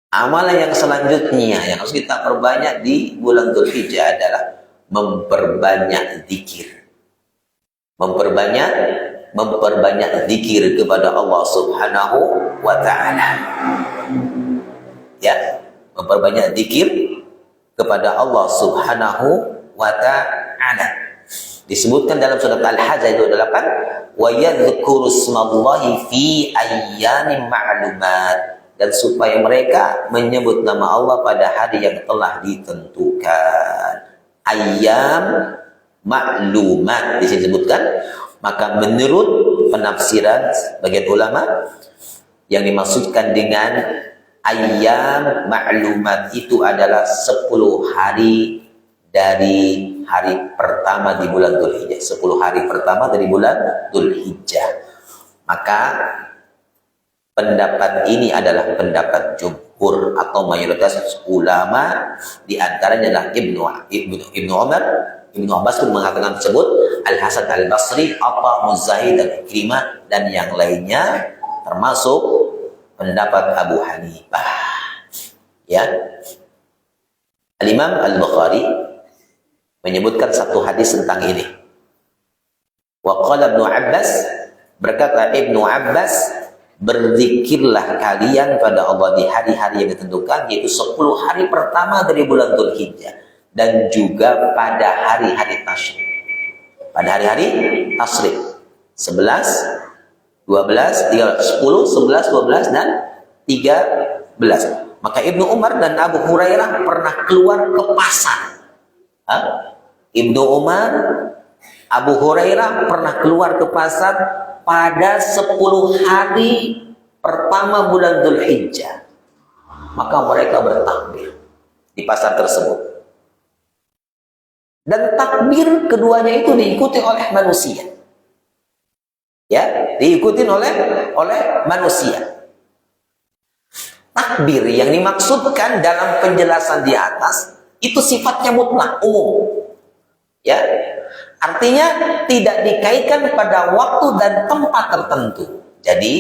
Amalan yang selanjutnya yang harus kita perbanyak di bulan Dzulhijjah adalah memperbanyak zikir. Memperbanyak zikir kepada Allah Subhanahu wa Ta'ala. Ya, memperbanyak zikir kepada Allah Subhanahu wa Ta'ala. Disebutkan dalam surat Al-Hajj ayat 28, wa yadhkuru ismallahi fi ayyamin ma'lumat, dan supaya mereka menyebut nama Allah pada hari yang telah ditentukan. Ayyam ma'lumat disebutkan. Maka menurut penafsiran bagian ulama, yang dimaksudkan dengan ayyam ma'lumat itu adalah 10 hari dari hari pertama di bulan Dzulhijjah. 10 hari pertama dari bulan Dzulhijjah. Maka pendapat ini adalah pendapat jumhur atau mayoritas ulama, di antaranya adalah Ibnu Umar, Ibnu Abbas pun mengatakan tersebut, Al-Hasan Al-Basri, Atha, Muzahid, dan Ikrimah, dan yang lainnya, termasuk pendapat Abu Hanifah. Ya, Al-Imam Al-Bukhari menyebutkan satu hadis tentang ini. Wa qala Ibnu Abbas, berkata Ibnu Abbas, berzikirlah kalian pada Allah di hari-hari yang ditentukan, yaitu 10 hari pertama dari bulan Dzulhijjah, dan juga pada hari-hari tasyrik. Pada hari-hari tasyrik 11, 12, 13, 10, 11, 12, dan 13. Maka Ibnu Umar dan Abu Hurairah pernah keluar ke pasar. Ibnu Umar, Abu Hurairah pernah keluar ke pasar pada 10 hari pertama bulan Dzulhijjah. Maka mereka bertakbir di pasar tersebut. Dan takbir keduanya itu diikuti oleh manusia. Ya, diikuti oleh manusia. Takbir yang dimaksudkan dalam penjelasan di atas itu sifatnya mutlak, umum. Ya, artinya tidak dikaitkan pada waktu dan tempat tertentu. Jadi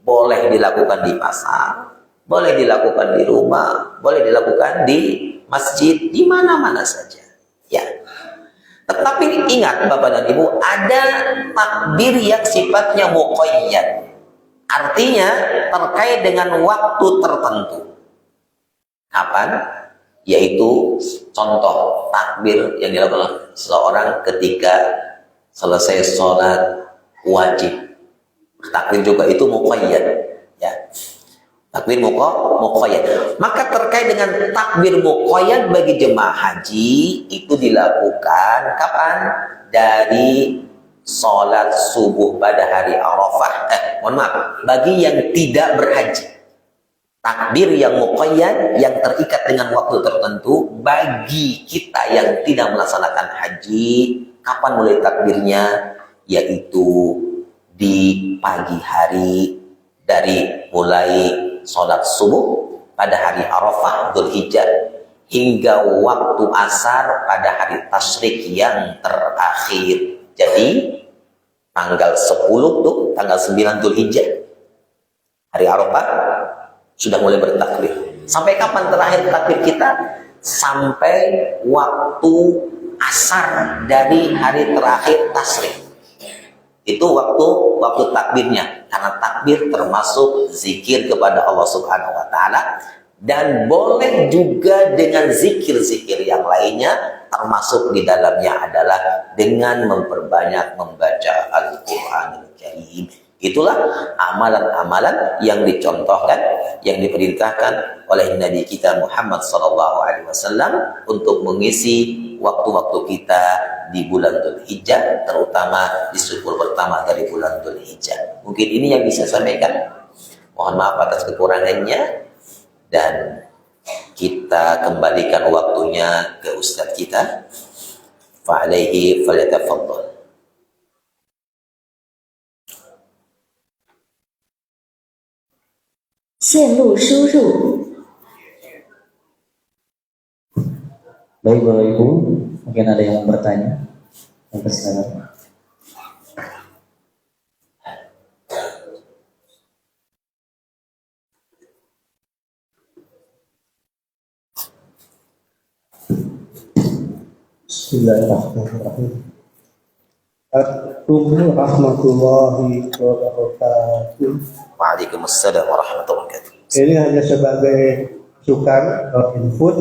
boleh dilakukan di pasar, boleh dilakukan di rumah, boleh dilakukan di masjid, di mana-mana saja. Ya. Tetapi ingat Bapak dan Ibu, ada takbir yang sifatnya muqayyad. Artinya terkait dengan waktu tertentu. Kapan? Yaitu contoh takbir yang dilakukan seseorang ketika selesai sholat wajib. Takbir juga itu muqayyad, ya. Takbir muqayyad. Maka terkait dengan takbir muqayyad bagi jemaah haji itu dilakukan kapan? Dari sholat subuh pada hari Arafah. Mohon maaf, bagi yang tidak berhaji. Takbir yang muqayyad yang terikat dengan waktu tertentu bagi kita yang tidak melaksanakan haji, kapan mulai takbirnya? Yaitu di pagi hari dari mulai sholat subuh pada hari Arafah Dzulhijjah hingga waktu asar pada hari tasyrik yang terakhir. Jadi tanggal 10 tuh, tanggal 9 Dzulhijjah hari Arafah sudah mulai bertakbir. Sampai kapan terakhir takbir kita? Sampai waktu asar dari hari terakhir tasyrik. Itu waktu takbirnya. Karena takbir termasuk zikir kepada Allah Subhanahu wa taala dan boleh juga dengan zikir-zikir yang lainnya, termasuk di dalamnya adalah dengan memperbanyak membaca Al-Qur'anul Karim. Itulah amalan-amalan yang dicontohkan, yang diperintahkan oleh Nabi kita Muhammad SAW untuk mengisi waktu-waktu kita di bulan Dzulhijjah, terutama di 10 pertama dari bulan Dzulhijjah. Mungkin ini yang bisa saya sampaikan. Mohon maaf atas kekurangannya dan kita kembalikan waktunya ke Ustadz kita. Fa'alaihi falyatafaddal. Baik Bapak Ibu, mungkin ada yang mau bertanya. Silakan. Bismillahirrahmanirrahim. Assalamualaikum warahmatullahi wabarakatuh. Waalaikumsalam warahmatullahi wabarakatuh. Ini hanya sebagai masukan atau input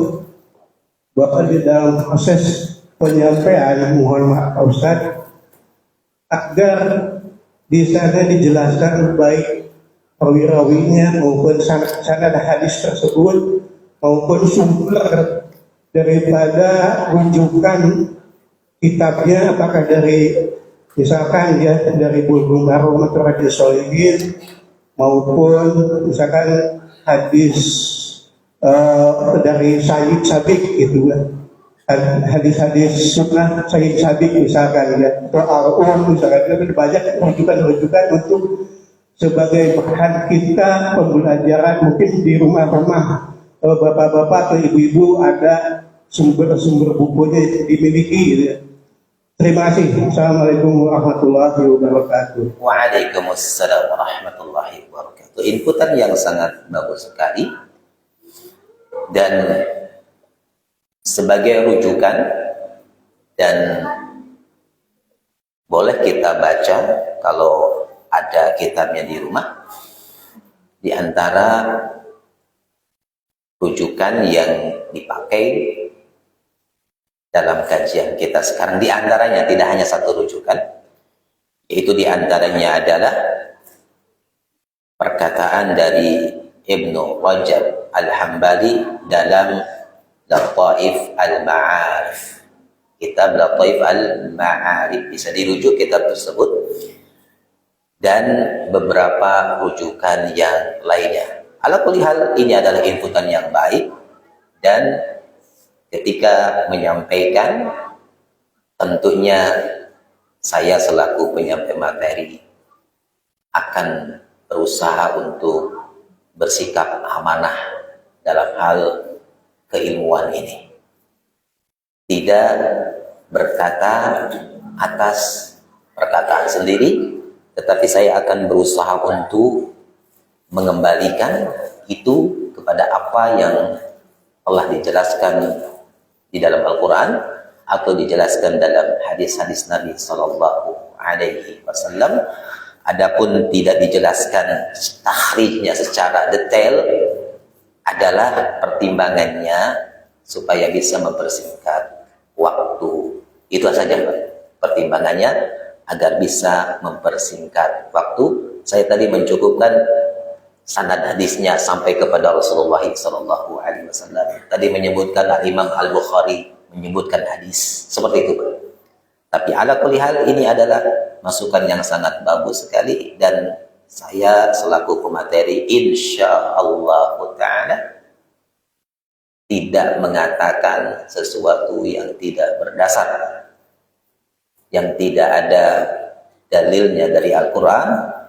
bahwa di dalam proses penyampaian, mohon maaf Pak Ustadz, agar di sana dijelaskan baik rawi-rawinya maupun sanad hadis tersebut maupun sumber daripada rujukan kitabnya, apakah dari misalkan ya dari Bulughul Maram atau Riyadhus Shalihin maupun misalkan hadis dari Sayyid Sabiq gitu kan, hadis-hadis sunnah Sayyid Sabiq misalkan ya, atau Al-Um misalkan, itu banyak rujukan-rujukan untuk sebagai bahan kita pembelajaran mungkin di rumah-rumah bapak-bapak atau ibu-ibu ada sumber-sumber bukunya dimiliki gitu ya. Terima kasih. Assalamualaikum warahmatullahi wabarakatuh. Waalaikumsalam warahmatullahi wabarakatuh. Inputan yang sangat bagus sekali dan sebagai rujukan dan boleh kita baca kalau ada kitabnya di rumah, di antara rujukan yang dipakai dalam kajian kita sekarang, di antaranya tidak hanya satu rujukan, yaitu di antaranya adalah perkataan dari Ibnu Rajab Al-Hambali dalam Lataif Al-Ma'arif. Kitab Lataif Al-Ma'arif bisa dirujuk kitab tersebut dan beberapa rujukan yang lainnya. Ala kulli hal, ini adalah inputan yang baik dan ketika menyampaikan, tentunya saya selaku penyampai materi akan berusaha untuk bersikap amanah dalam hal keilmuan ini. Tidak berkata atas perkataan sendiri, tetapi saya akan berusaha untuk mengembalikan itu kepada apa yang telah dijelaskan di dalam Al-Quran atau dijelaskan dalam hadis-hadis Nabi Sallallahu Alaihi Wasallam. Adapun tidak dijelaskan takhrijnya secara detail adalah pertimbangannya supaya bisa mempersingkat waktu. Itu saja pertimbangannya agar bisa mempersingkat waktu. Saya tadi mencukupkan sanad hadisnya sampai kepada Rasulullah Sallallahu Alaihi Wasallam. Tadi menyebutkan Imam Al-Bukhari menyebutkan hadis seperti itu. Tapi ala kulli hal ini adalah masukan yang sangat bagus sekali, dan saya selaku pemateri insyaallah ta'ala tidak mengatakan sesuatu yang tidak berdasar, yang tidak ada dalilnya dari Al-Quran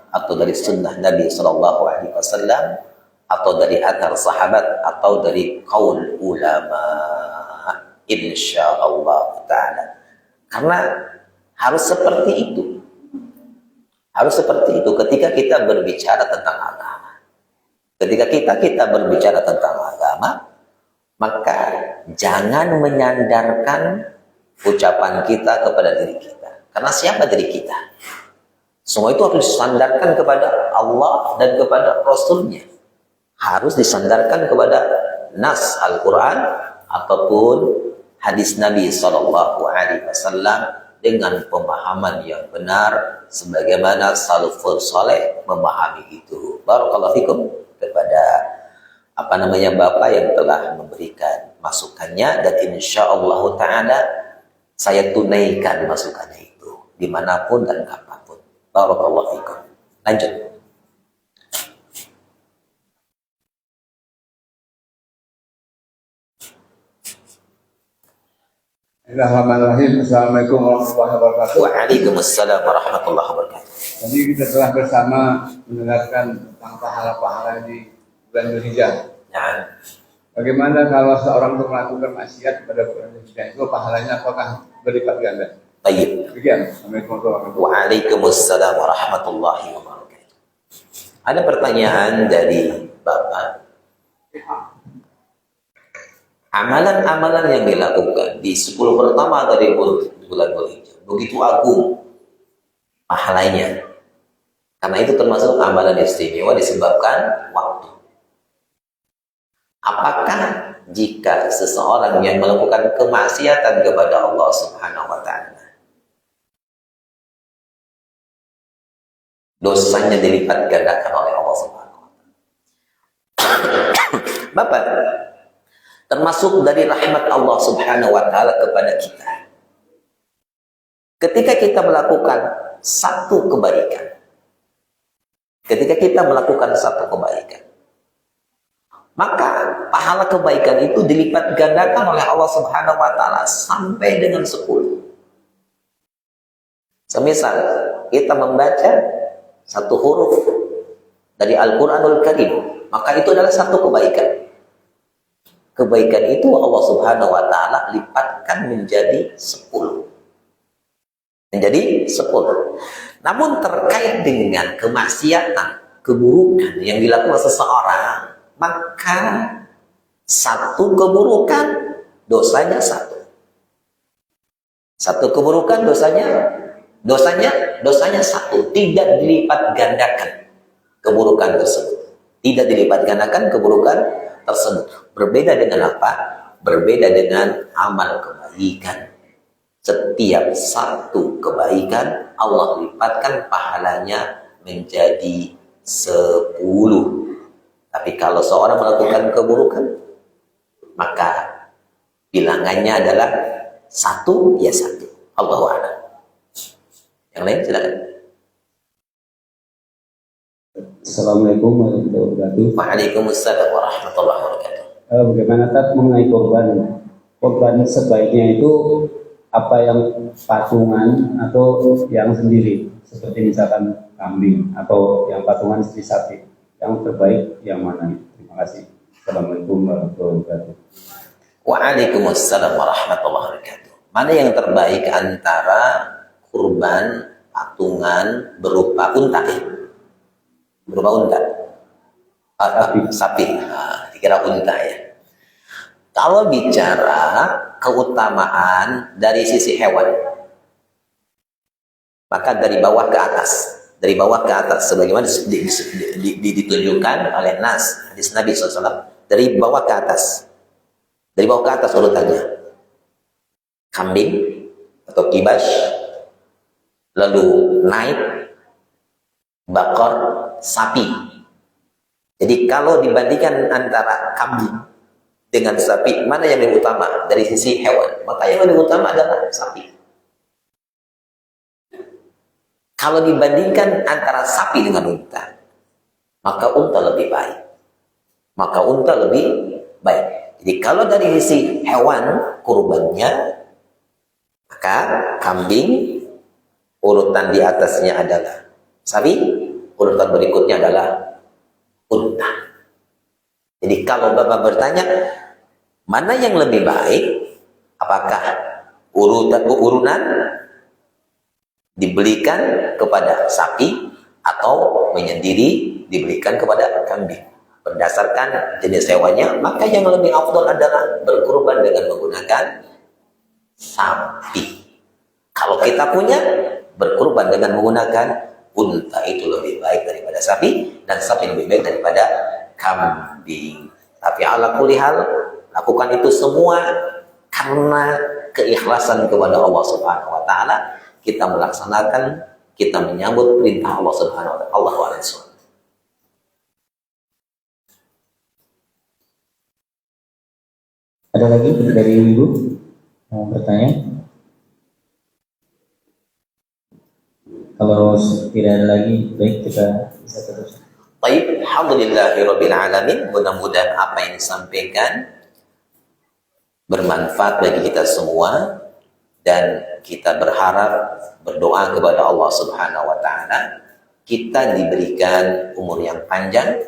atau dari sunnah Nabi Sallallahu Alaihi Wasallam atau dari athar sahabat atau dari qaul ulama, insyaallah ta'ala. Karena harus seperti itu. Harus seperti itu ketika kita berbicara tentang agama. Ketika kita berbicara tentang agama, maka jangan menyandarkan ucapan kita kepada diri kita. Karena siapa diri kita? Semua itu harus disandarkan kepada Allah dan kepada Rasulnya. Harus disandarkan kepada nas Al-Quran ataupun hadis Nabi Sallallahu Alaihi Wasallam dengan pemahaman yang benar sebagaimana salafus saleh memahami itu. Barakallahu fikum kepada Bapak yang telah memberikan masukannya, dan insyaallah ta'ala saya tunaikan masukannya itu dimanapun dan kapanpun. Barakallahu fikum. Lanjut. Bismillahirrahmanirrahim. Assalamualaikum warahmatullahi wabarakatuh. Waalaikumsalam warahmatullahi wabarakatuh. Tadi kita telah bersama mendengarkan tentang pahala-pahala di bulan Dzulhijjah. Nah, Bagaimana kalau seorang itu melakukan maksiat pada bulan Dzulhijjah, itu pahalanya apakah berlipat ganda? baik. Demikian. Assalamualaikum warahmatullahi wabarakatuh. Waalaikumsalam warahmatullahi wabarakatuh. Ada pertanyaan dari Bapak. Amalan-amalan yang dilakukan di 10 pertama dari bulan Dzulhijjah begitu agung pahalanya. Karena itu termasuk amalan istimewa disebabkan waktu. Apakah jika seseorang yang melakukan kemaksiatan kepada Allah Subhanahu wa taala, dosanya dilipat gandakan oleh Allah Subhanahu wa taala? Bapak, termasuk dari rahmat Allah Subhanahu wa taala kepada kita. Ketika kita melakukan satu kebaikan, maka pahala kebaikan itu dilipat gandakan oleh Allah Subhanahu wa taala sampai dengan 10. Semisal kita membaca satu huruf dari Al-Qur'anul Karim, maka itu adalah satu kebaikan. Kebaikan itu Allah Subhanahu wa taala lipatkan menjadi 10. Menjadi 10. Namun terkait dengan kemaksiatan, keburukan yang dilakukan seseorang, maka satu keburukan dosanya satu. Satu keburukan dosanya satu, tidak dilipat gandakan keburukan tersebut. Tidak dilipat gandakan keburukan tersebut. Berbeda dengan apa? Berbeda dengan amal kebaikan. Setiap satu kebaikan Allah lipatkan pahalanya menjadi 10. Tapi kalau seorang melakukan keburukan, maka bilangannya adalah 1 ya 1. Allahu a'lam. Yang lain silakan. Assalamualaikum warahmatullahi wabarakatuh. Waalaikumsalam warahmatullahi wabarakatuh. Bagaimana Tat mengenai korban? Korban sebaiknya itu apa yang patungan atau yang sendiri? Seperti misalkan kambing atau yang patungan seperti sapi. Yang terbaik yang mana? Terima kasih. Assalamualaikum warahmatullahi wabarakatuh. Waalaikumsalam warahmatullahi wabarakatuh. Mana yang terbaik antara kurban patungan berupa unta? Berupa unta. Sapi. Dikira unta ya. Kalau bicara keutamaan dari sisi hewan, maka dari bawah ke atas. Dari bawah ke atas. Sebagaimana ditunjukkan oleh Nas, hadis Nabi SAW. Dari bawah ke atas. Dari bawah ke atas urutannya. Kambing atau kibas. Lalu naik. Bakor, sapi. Jadi kalau dibandingkan antara kambing dengan sapi, mana yang lebih utama dari sisi hewan? Maka yang lebih utama adalah sapi. Kalau dibandingkan antara sapi dengan unta, maka unta lebih baik. Maka unta lebih baik. Jadi kalau dari sisi hewan kurbannya, maka kambing urutan di atasnya adalah sapi, urutan berikutnya adalah unta. Jadi kalau Bapak bertanya, mana yang lebih baik? Apakah urunan dibelikan kepada sapi atau menyendiri dibelikan kepada kambing? Berdasarkan jenis hewannya, maka yang lebih afdal adalah berkurban dengan menggunakan sapi. Kalau kita punya, berkurban dengan menggunakan unta itu lebih baik daripada sapi, dan sapi lebih baik daripada kambing. Tapi ala kulli hal, lakukan itu semua karena keikhlasan kepada Allah Subhanahu wa taala. Kita melaksanakan, kita menyambut perintah Allah Subhanahu wa taala. Allahu a'lam. Ada lagi dari Ibu mau bertanya? Kalau tidak ada lagi, baik kita bisa terus. Baik, alhamdulillahirabbil alamin. Mudah-mudahan apa yang disampaikan bermanfaat bagi kita semua, dan kita berharap, berdoa kepada Allah Subhanahu wa taala kita diberikan umur yang panjang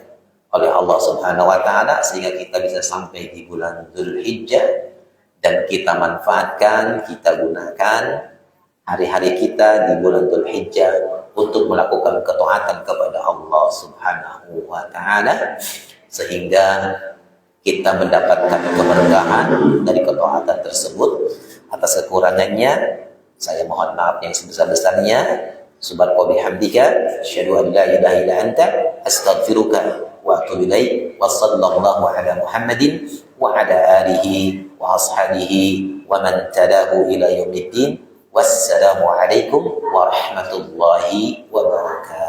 oleh Allah Subhanahu wa taala sehingga kita bisa sampai di bulan Dzulhijjah, dan kita manfaatkan, kita gunakan hari-hari kita di bulan Dzulhijjah untuk melakukan ketaatan kepada Allah Subhanahu wa taala sehingga kita mendapatkan keberkahan dari ketaatan tersebut. Atas kekurangannya saya mohon maaf yang sebesar-besarnya. Subhanaka bihamdika asyhadu an la ilaha illa anta astaghfiruka wa atubu ilaik. Wa sallallahu ala Muhammadin wa ala alihi wa ashabihi wa man tabi'ahu ila yaumiddin. Wassalamu alaikum warahmatullahi wabarakatuh.